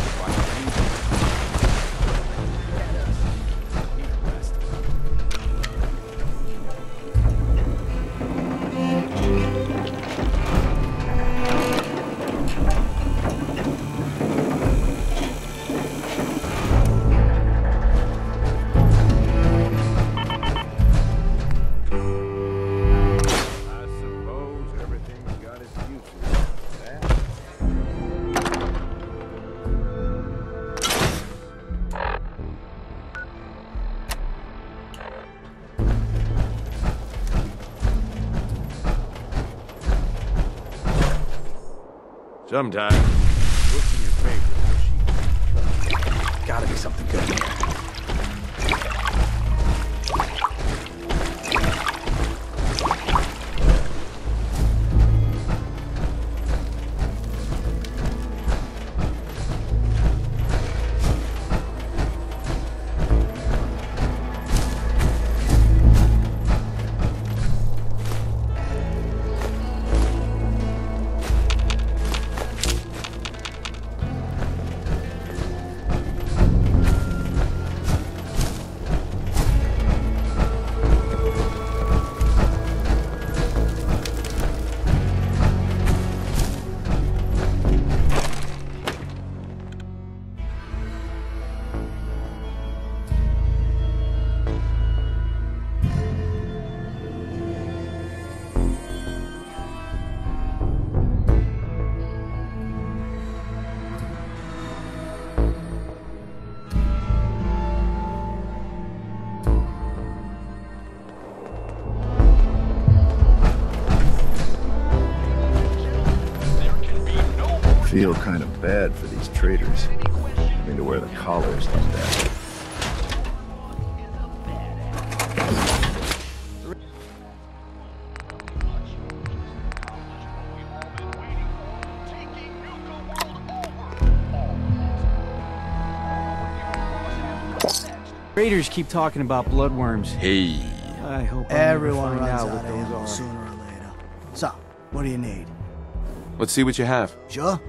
Sometimes, what's in your favorite? Gotta be something good in here. Feel kind of bad for these traitors. Having to wear the collars like that. Raiders keep talking about bloodworms. Hey. I hope Everyone I never runs find out out what of those ammo are. sooner or later. So, what do you need? Let's see what you have. Sure?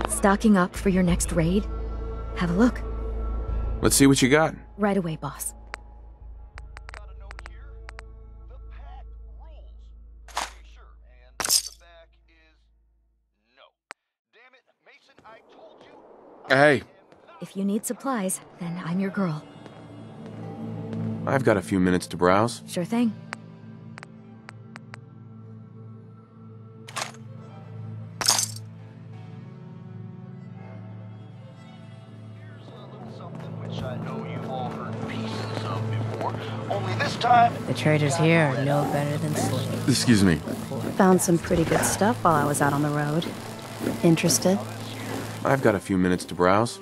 Stocking up for your next raid? Have a look. Let's see what you got. Right away, boss. Hey, If you need supplies, then I'm your girl. I've got a few minutes to browse. Sure thing. The traders here are no better than slaves. Excuse me. Found some pretty good stuff while I was out on the road. Interested? I've got a few minutes to browse.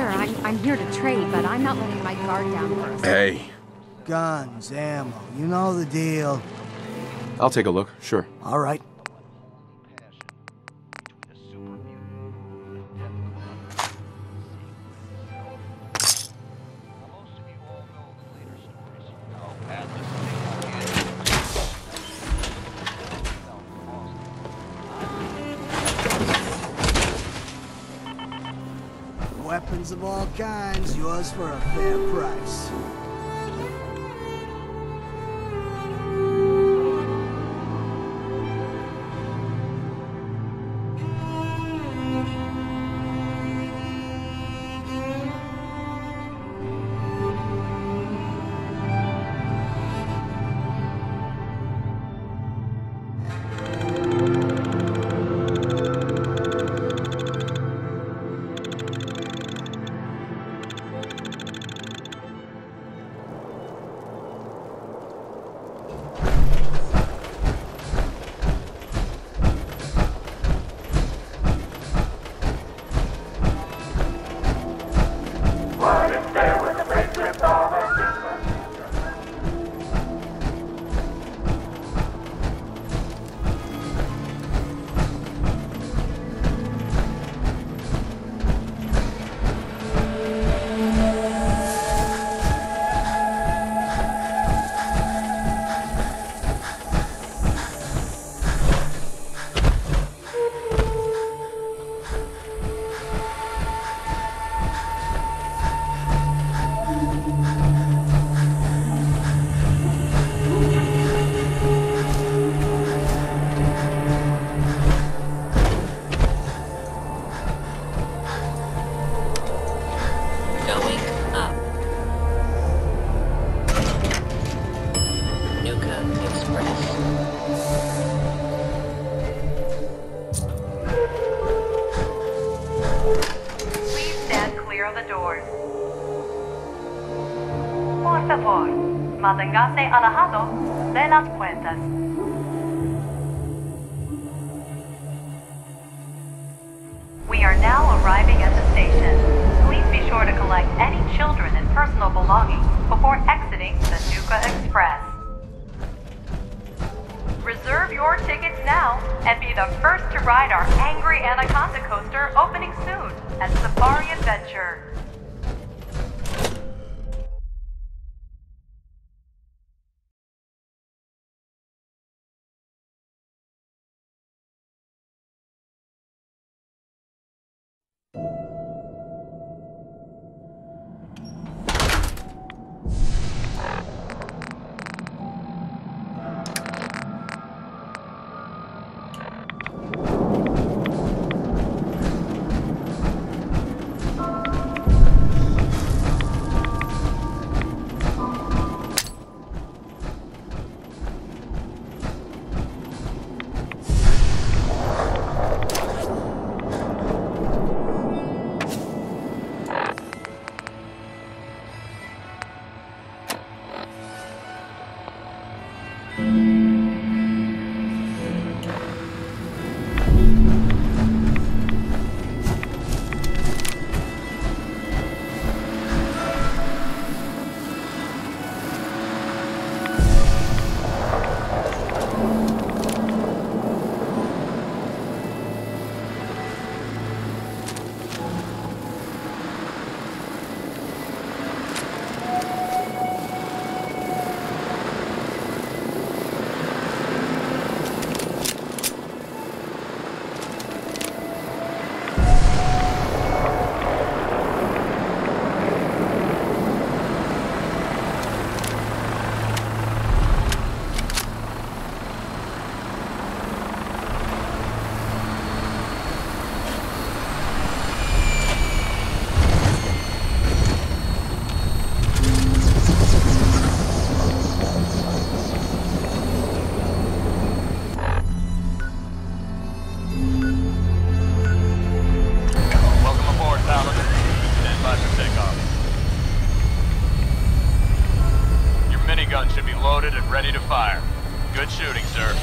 Sure, I'm here to trade, but I'm not letting my guard down first. Hey. Guns, ammo, you know the deal. I'll take a look, sure. All right. Weapons of all kinds, yours for a fair price. Manténgase alejado de las puertas. We are now arriving at the station. Please be sure to collect any children and personal belongings before exiting the Nuka Express. Reserve your tickets now and be the first to ride our Angry Anaconda coaster opening soon at Safari Adventure. Loaded and ready to fire. Good shooting, sir.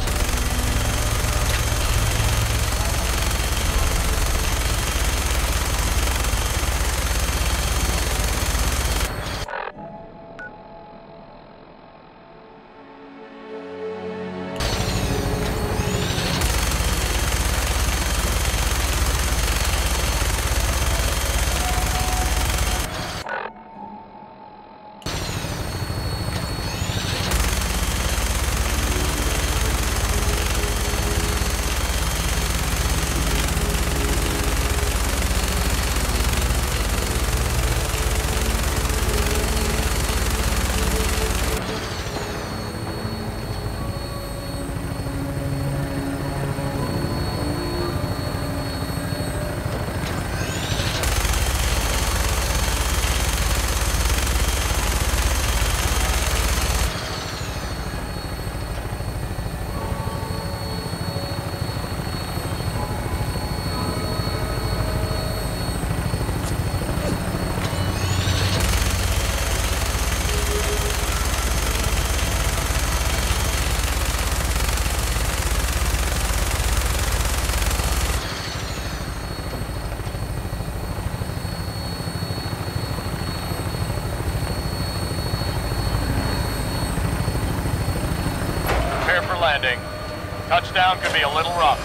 landing. Touchdown could be a little rough.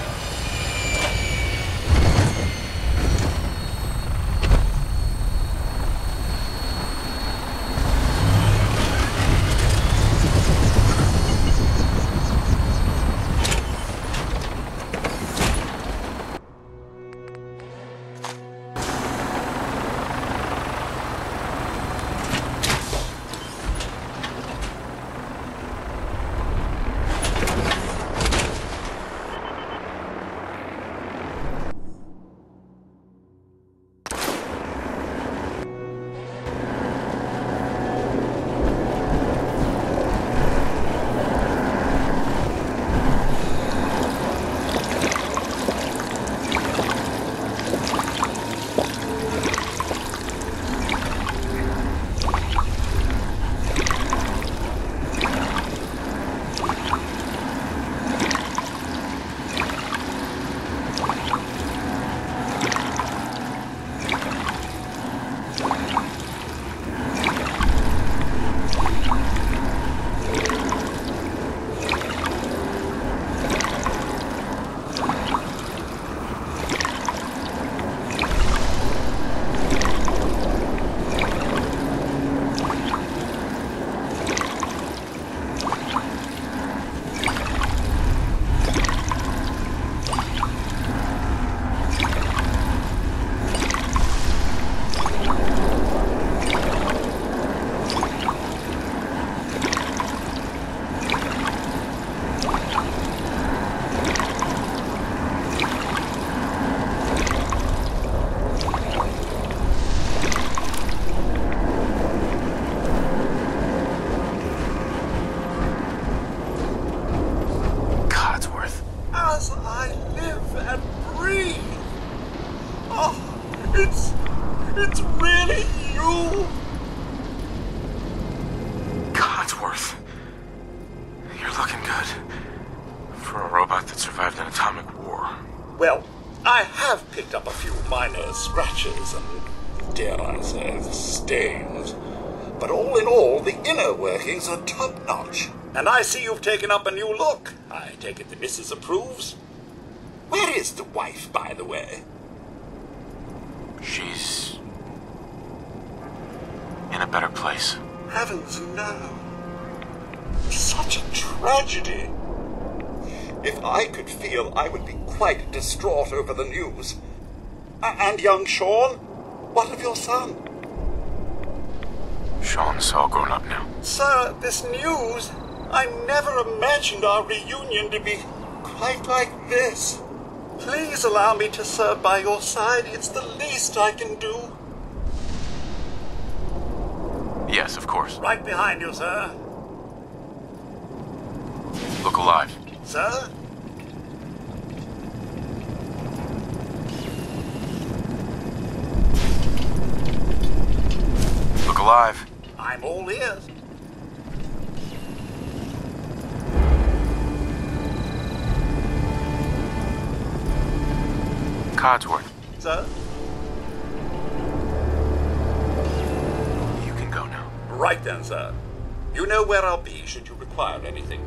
It's really you! Codsworth. You're looking good. For a robot that survived an atomic war. Well, I have picked up a few minor scratches and, dare I say, stains. But all in all, the inner workings are top-notch. And I see you've taken up a new look. I take it the missus approves. Where is the wife, by the way? She's in a better place. Heavens, no. Such a tragedy. If I could feel, I would be quite distraught over the news. And young Sean? What of your son? Sean's all grown up now. Sir, this news, I never imagined our reunion to be quite like this. Please allow me to serve by your side. It's the least I can do. Yes, of course. Right behind you, sir. Look alive. Sir? Look alive. I'm all ears. Codsworth. Sir? You can go now. Right then, sir. You know where I'll be should you require anything.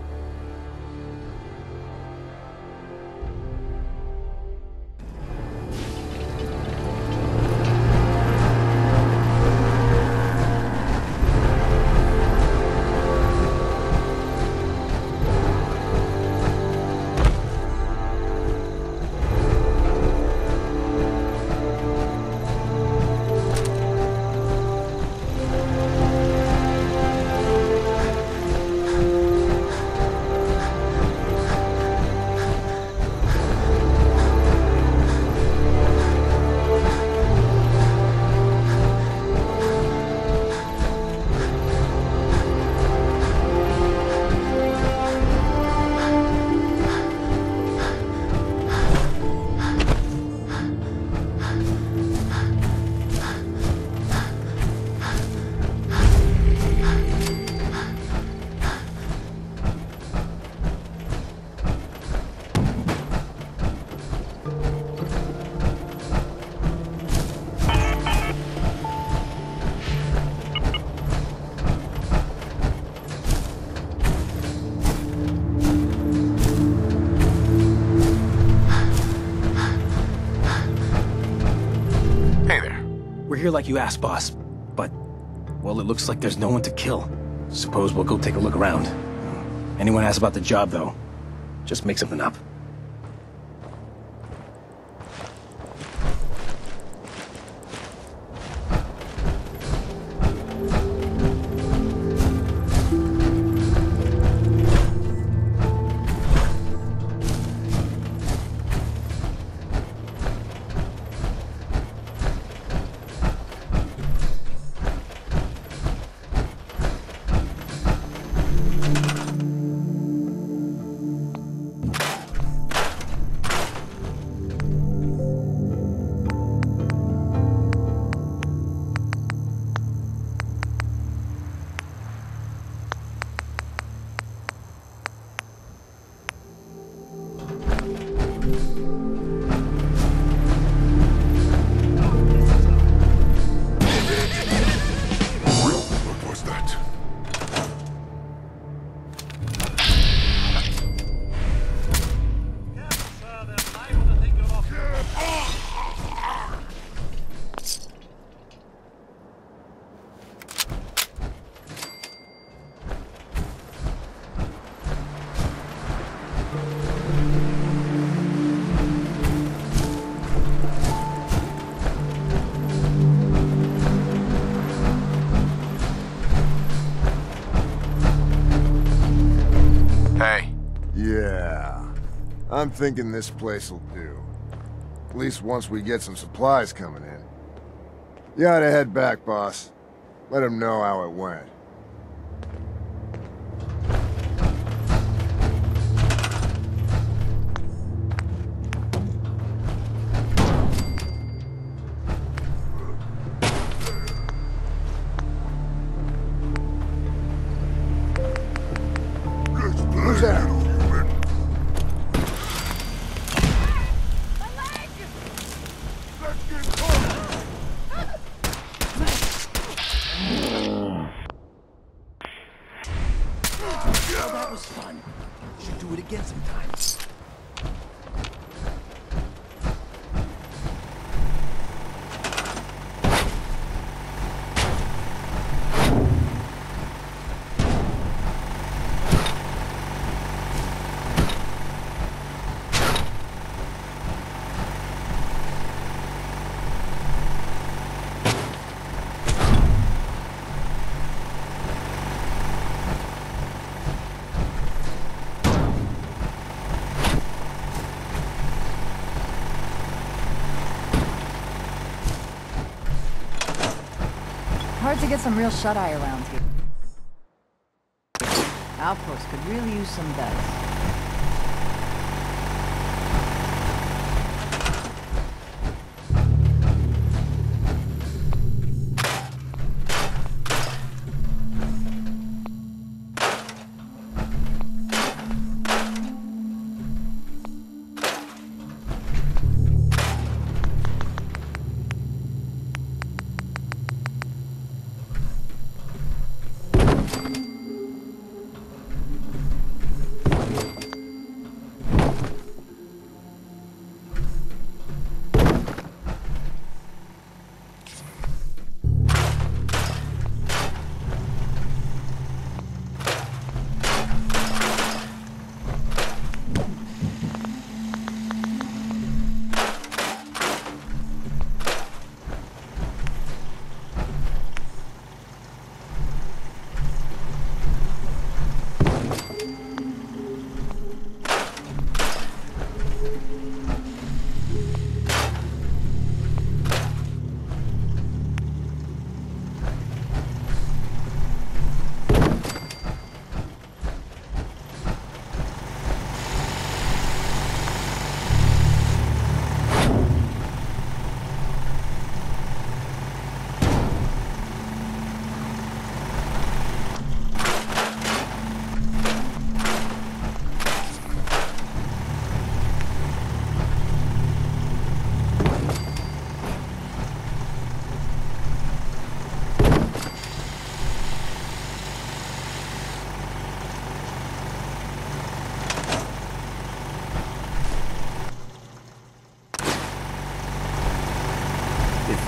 We're here like you asked, boss. But, well, it looks like there's no one to kill. Suppose we'll go take a look around. Anyone asks about the job, though, just make something up. I'm thinking this place will do. At least once we get some supplies coming in. You ought to head back, boss. Let him know how it went. Who's that? Hard to get some real shut-eye around here. Outpost could really use some beds.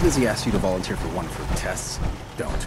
does he ask you to volunteer for one for tests? Don't.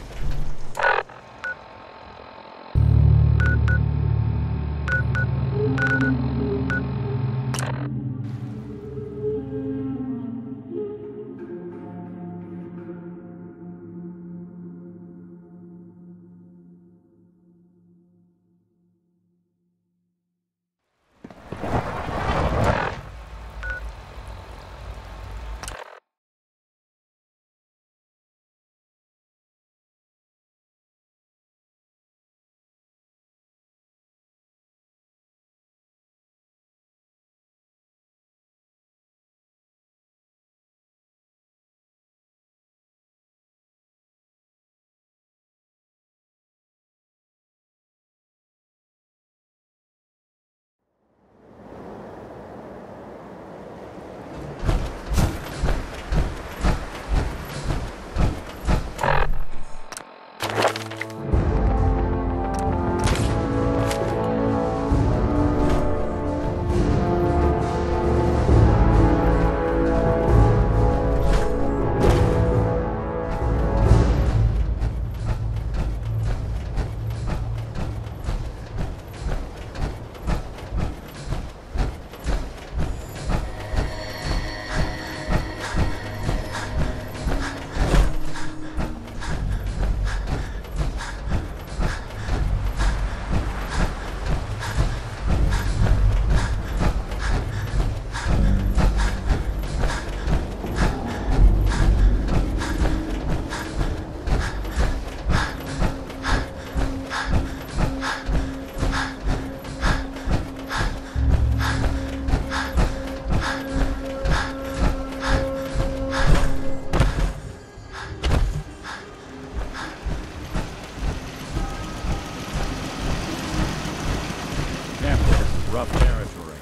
Rough territory.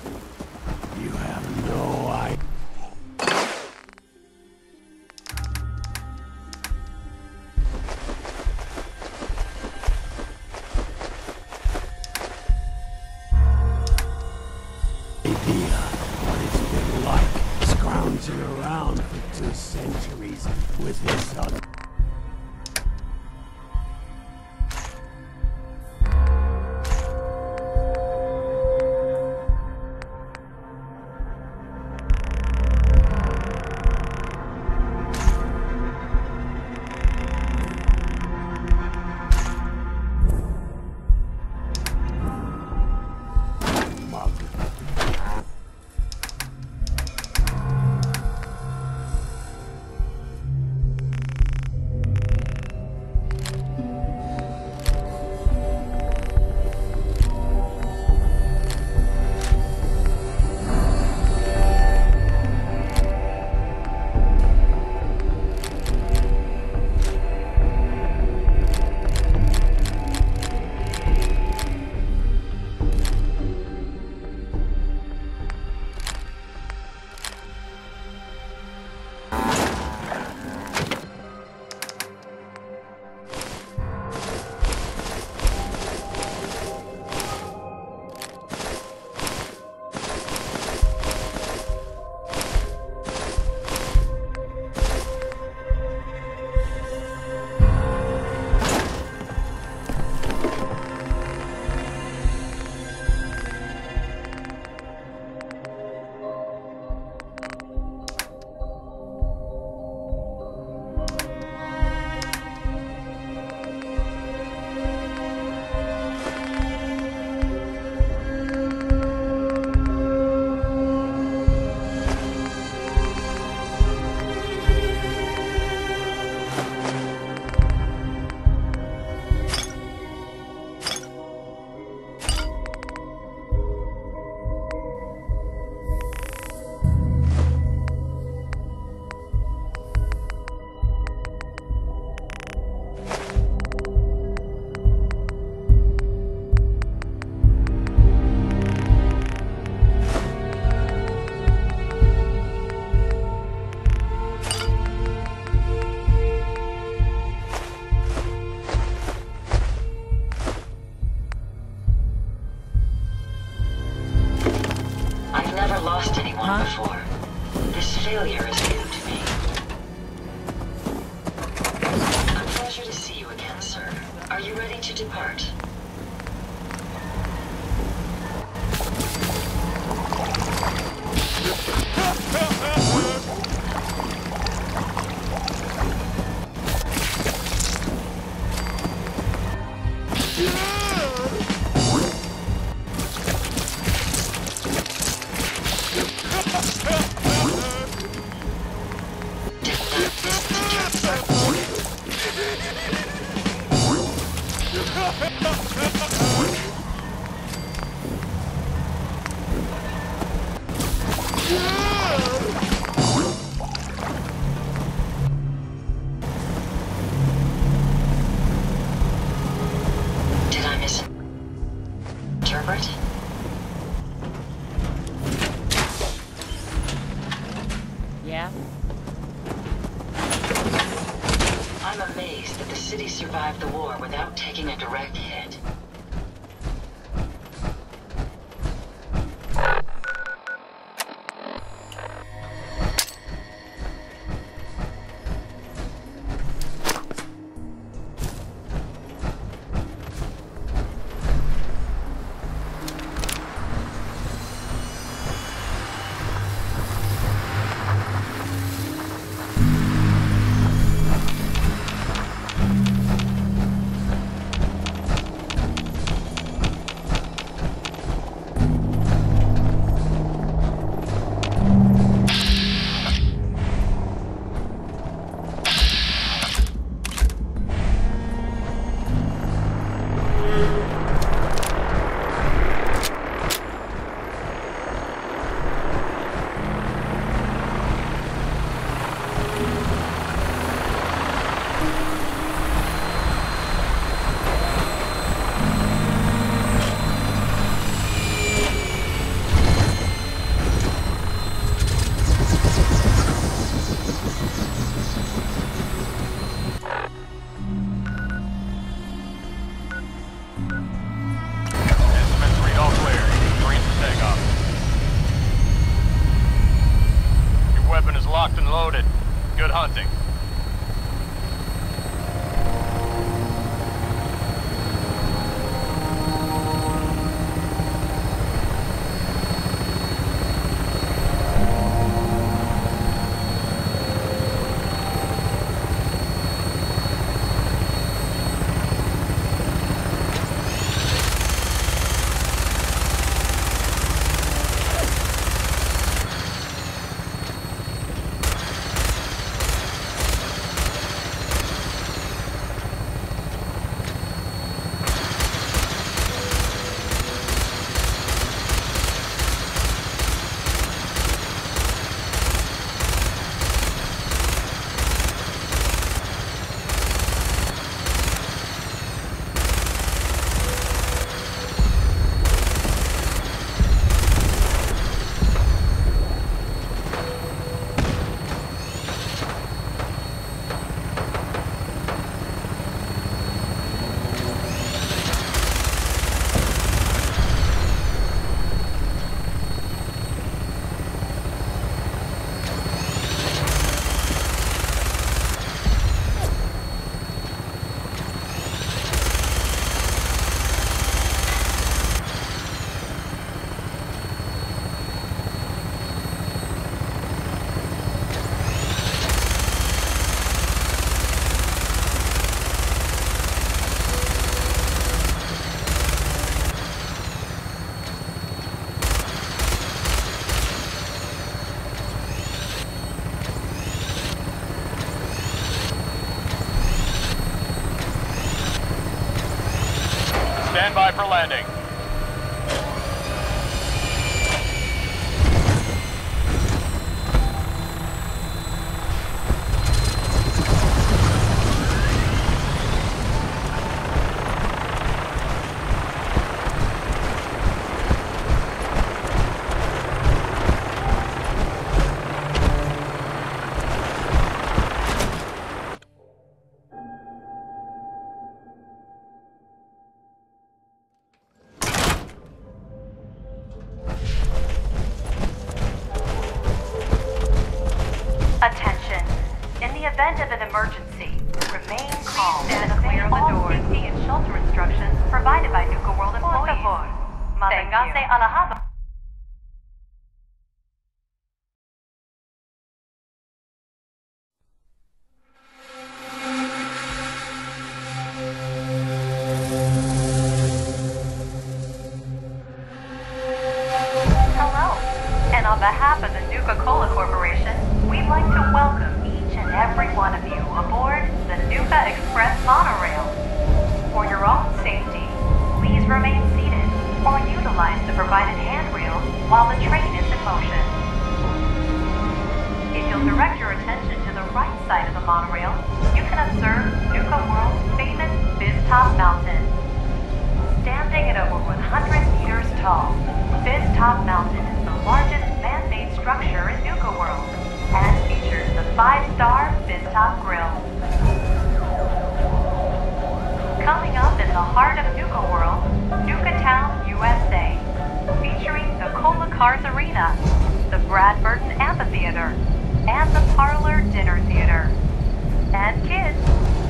You have no idea. What it's been like scrounging around for 2 centuries with this other. Are you ready to depart? Did I misinterpret? Yeah? I'm amazed that the city survived the war without taking a direct hit. Locked and loaded. Good hunting. Stand by for landing. emergency. Remain calm and clear the doors. Safety and shelter instructions provided by Nuka World employees. Téngase a la haba. Hello, and on behalf of the Nuka-Cola Corporation, we'd like to welcome each and every one of you aboard the Nuka Express monorail. For your own safety, please remain seated or utilize the provided handrails while the train is in motion. If you'll direct your attention to the right side of the monorail, you can observe Nuka World's famous Fizz-Top Mountain. Standing at over 100 meters tall, Fizz-Top Mountain is the largest man-made structure in Nuka World and features the 5-star Fizz-Top Grill. Coming up in the heart of Nuka World, Nuka Town, USA, featuring the Cola Cars Arena, the Brad Burton Amphitheater, and the Parlor Dinner Theater. And kids,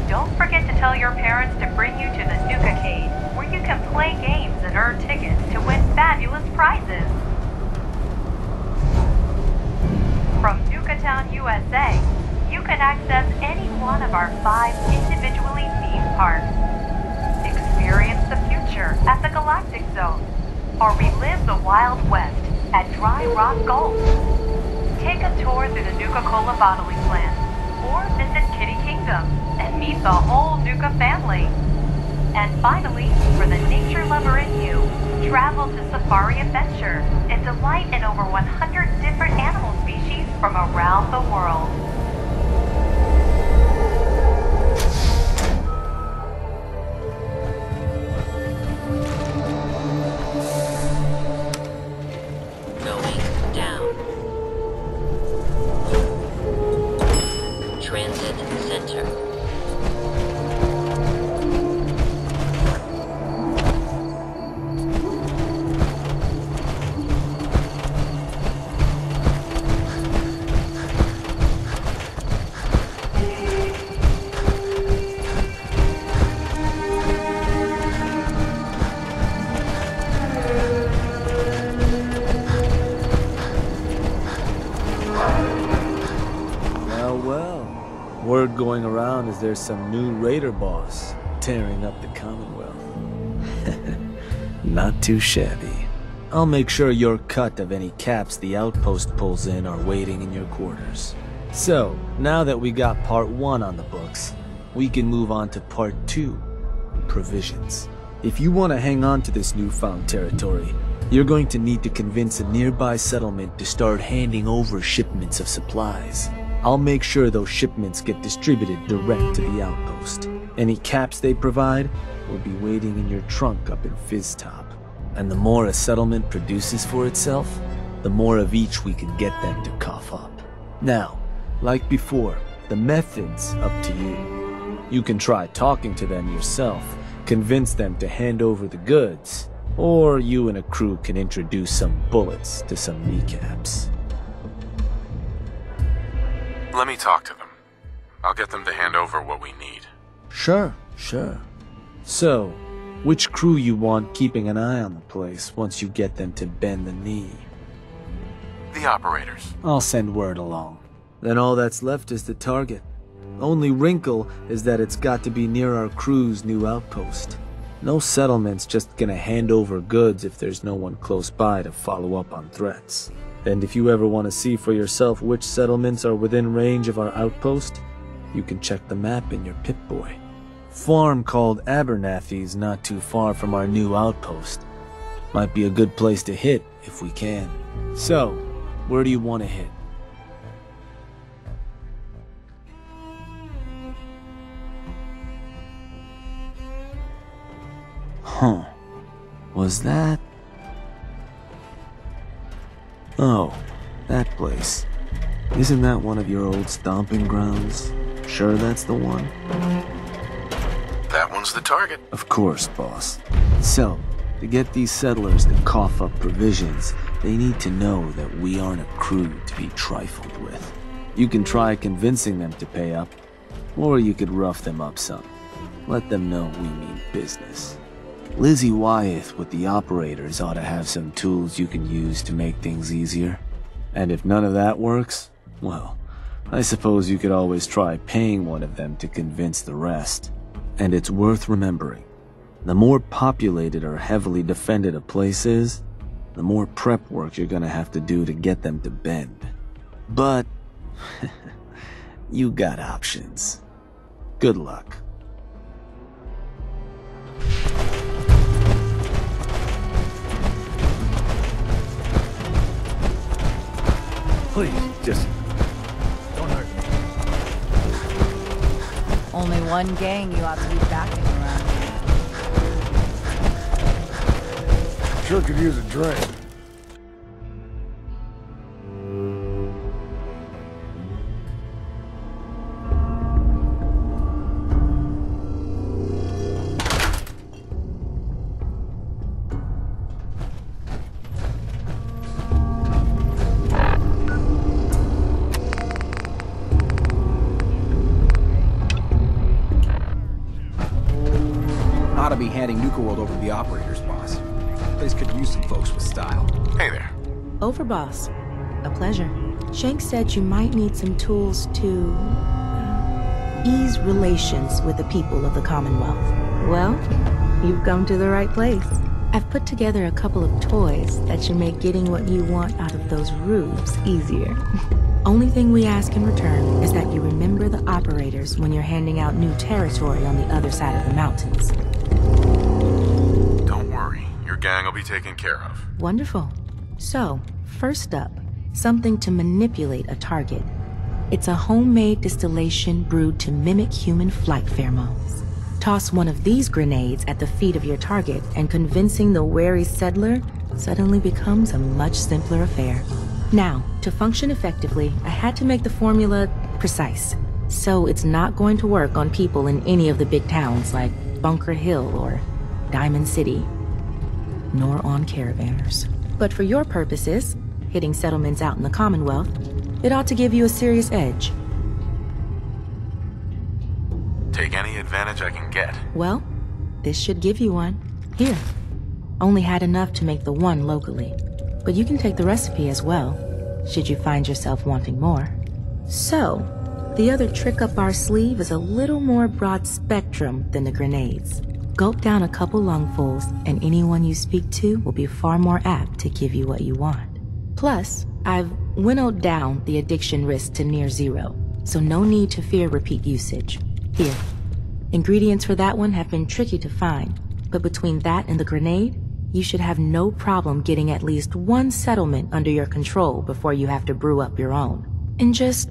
don't forget to tell your parents to bring you to the Nuka-Cade, where you can play games and earn tickets to win fabulous prizes. From Nuka Town, USA, you can access any one of our 5 individually themed parks. Experience the future at the Galactic Zone, or relive the Wild West at Dry Rock Gulch. Take a tour through the Nuka-Cola bottling plant, or visit Kitty Kingdom and meet the whole Nuka family. And finally, for the nature lover in you, travel to Safari Adventure and delight in over 100 different animal species from around the world. Going down. Transit Center. Word going around is there's some new raider boss tearing up the Commonwealth. Not too shabby. I'll make sure your cut of any caps the outpost pulls in are waiting in your quarters. So, now that we got part 1 on the books, we can move on to part 2, provisions. If you want to hang on to this newfound territory, you're going to need to convince a nearby settlement to start handing over shipments of supplies. I'll make sure those shipments get distributed direct to the outpost. Any caps they provide will be waiting in your trunk up in Fizz-Top. And the more a settlement produces for itself, the more of each we can get them to cough up. Now, like before, the method's up to you. You can try talking to them yourself, convince them to hand over the goods, or you and a crew can introduce some bullets to some kneecaps. Let me talk to them. I'll get them to hand over what we need. Sure. So, which crew you want keeping an eye on the place once you get them to bend the knee? The operators. I'll send word along. Then all that's left is the target. Only wrinkle is that it's got to be near our crew's new outpost. No settlement's just gonna hand over goods if there's no one close by to follow up on threats. And if you ever want to see for yourself which settlements are within range of our outpost, you can check the map in your Pip-Boy. Farm called Abernathy's not too far from our new outpost. Might be a good place to hit if we can. So, where do you want to hit? Huh. Was that... Oh, that place. Isn't that one of your old stomping grounds? Sure that's the one? That one's the target. Of course, boss. So, to get these settlers to cough up provisions, they need to know that we aren't a crew to be trifled with. You can try convincing them to pay up, Or you could rough them up some. Let them know we mean business. Lizzie Wyeth with the operators ought to have some tools you can use to make things easier. And if none of that works, well, I suppose you could always try paying one of them to convince the rest. And it's worth remembering, the more populated or heavily defended a place is, the more prep work you're gonna have to do to get them to bend. But you got options. Good luck. Please, just don't hurt me. Only one gang you ought to be backing around here. Sure could use a drink. Ought to be handing Nuka World over to the operators, boss. Place could use some folks with style. Hey there. Overboss. A pleasure. Shanks said you might need some tools to ease relations with the people of the Commonwealth. Well, you've come to the right place. I've put together a couple of toys that should make getting what you want out of those rubes easier. Only thing we ask in return is that you remember the operators when you're handing out new territory on the other side of the mountains. Don't worry. Your gang will be taken care of. Wonderful. So, first up, something to manipulate a target. It's a homemade distillation brewed to mimic human flight pheromones. Toss one of these grenades at the feet of your target, and convincing the wary settler suddenly becomes a much simpler affair. Now, to function effectively, I had to make the formula precise. So it's not going to work on people in any of the big towns like Bunker Hill or Diamond City, nor on caravanners. But for your purposes, hitting settlements out in the Commonwealth, it ought to give you a serious edge. Take any advantage I can get. Well, this should give you one. Here. Only had enough to make the one locally. But you can take the recipe as well, should you find yourself wanting more. So, the other trick up our sleeve is a little more broad spectrum than the grenades. Gulp down a couple lungfuls, and anyone you speak to will be far more apt to give you what you want. Plus, I've winnowed down the addiction risk to near zero, so no need to fear repeat usage. Here. Ingredients for that one have been tricky to find, but between that and the grenade, you should have no problem getting at least one settlement under your control before you have to brew up your own. And just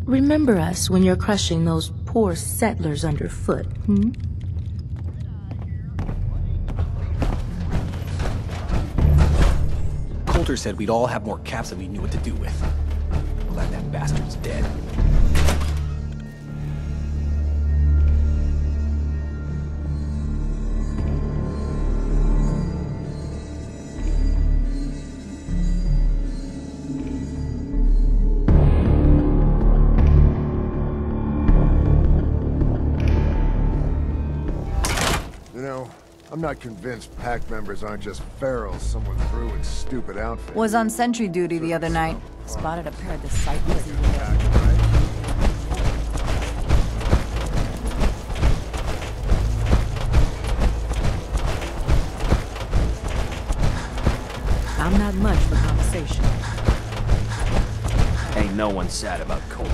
remember us when you're crushing those poor settlers underfoot, hmm? Coulter said we'd all have more caps than we knew what to do with. Glad that bastard's dead. I'm not convinced pack members aren't just ferals someone threw in stupid outfits. Was on sentry duty the other night. Spotted a pair of the cyclists. I'm not much for conversation. Ain't no one sad about Coulter.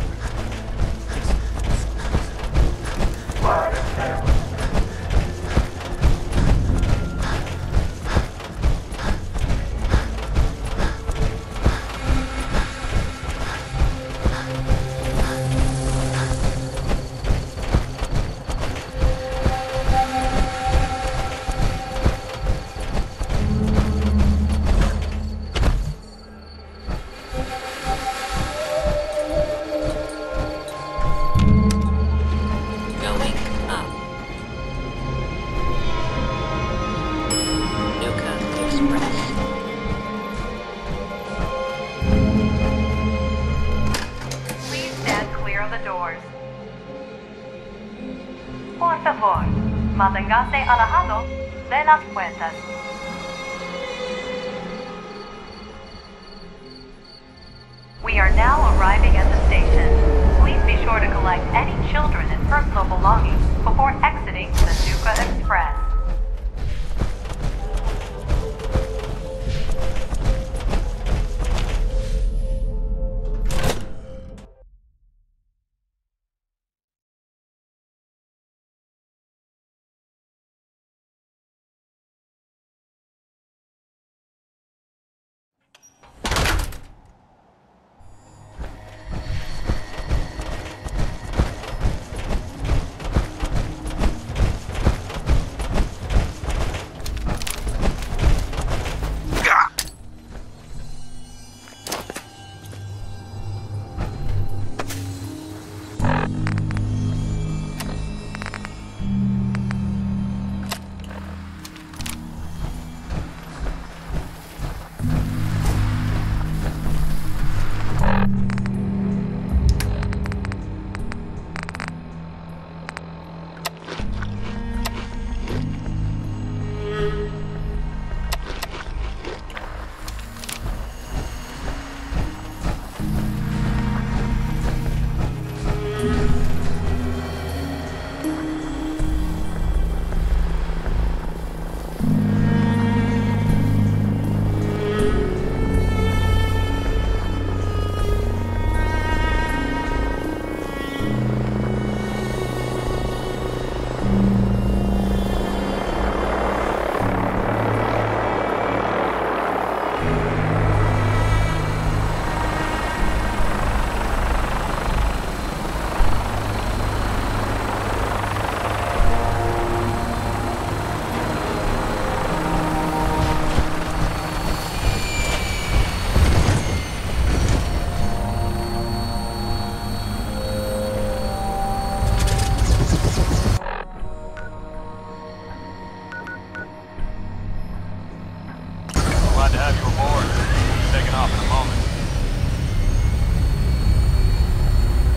Por favor, manténgase alejado de las puertas. We are now arriving at the station. Please be sure to collect any children and personal belongings before exiting the Nuka Express.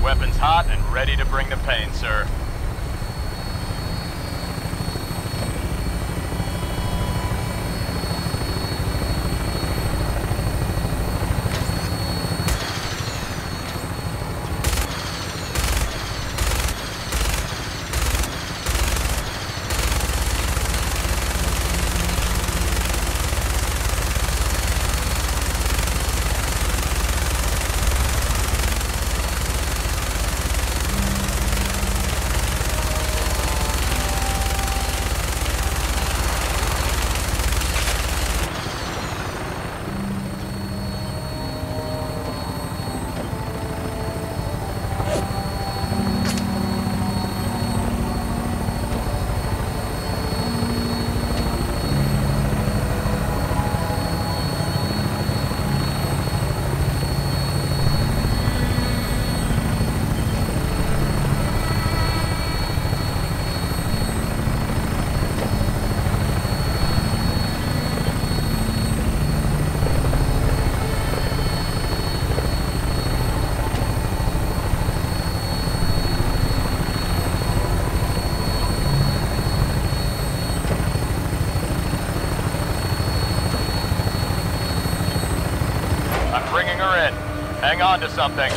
Weapons hot and ready to bring the pain, sir. Bringing her in. Hang on to something.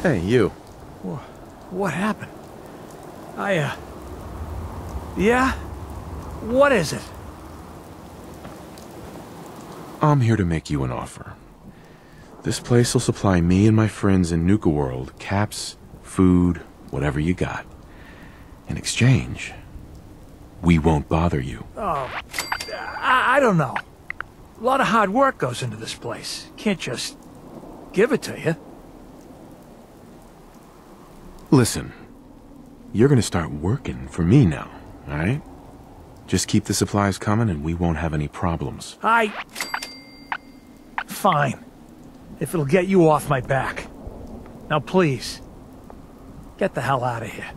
Hey, you. What happened? Yeah? What is it? I'm here to make you an offer. This place will supply me and my friends in Nuka World caps, food, whatever you got. In exchange, we won't bother you. Oh, I don't know. A lot of hard work goes into this place. Can't just give it to you. Listen, you're gonna start working for me now, alright? Just keep the supplies coming and we won't have any problems. Fine. If it'll get you off my back. Now please, get the hell out of here.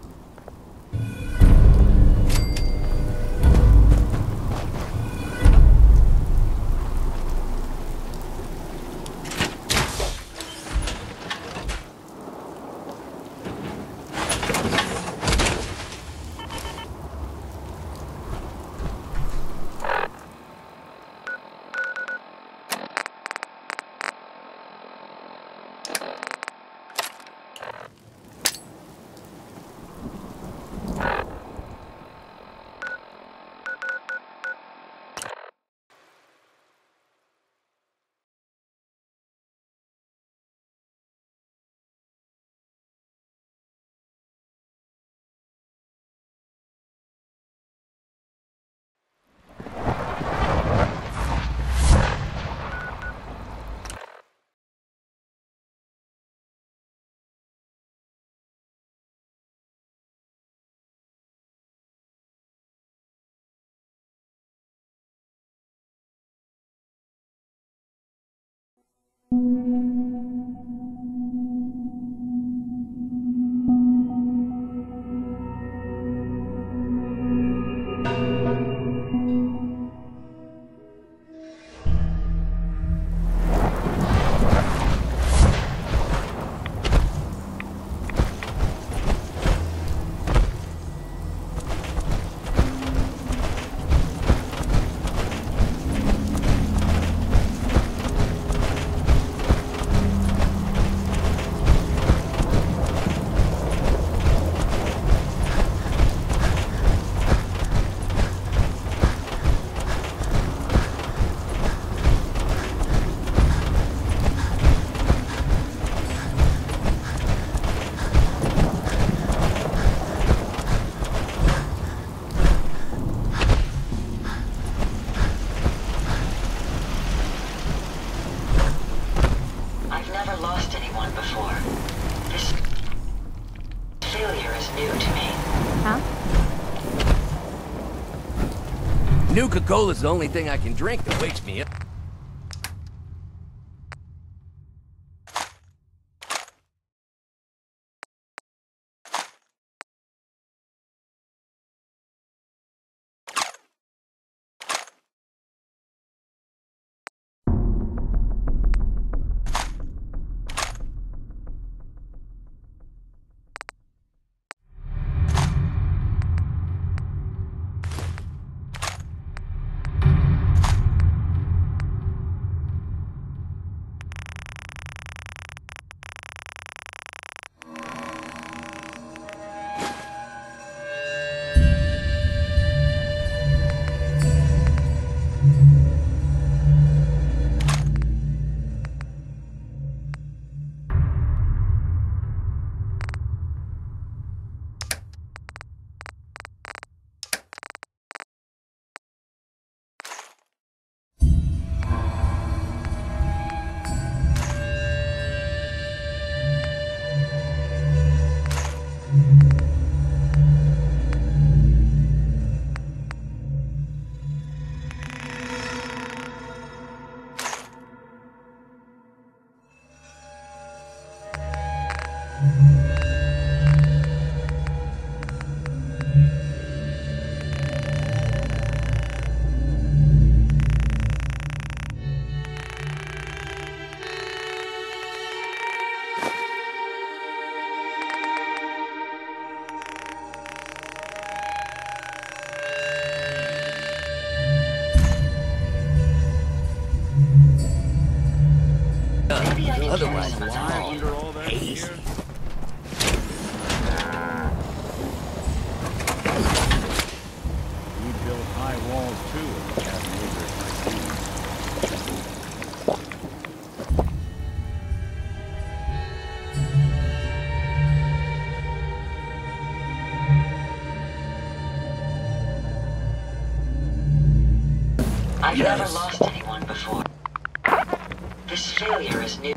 Nuka-Cola's the only thing I can drink that wakes me up. Otherwise, it's all under all that easy. We built highways true of the cabin over at my team. I've never lost anyone before. This failure is new.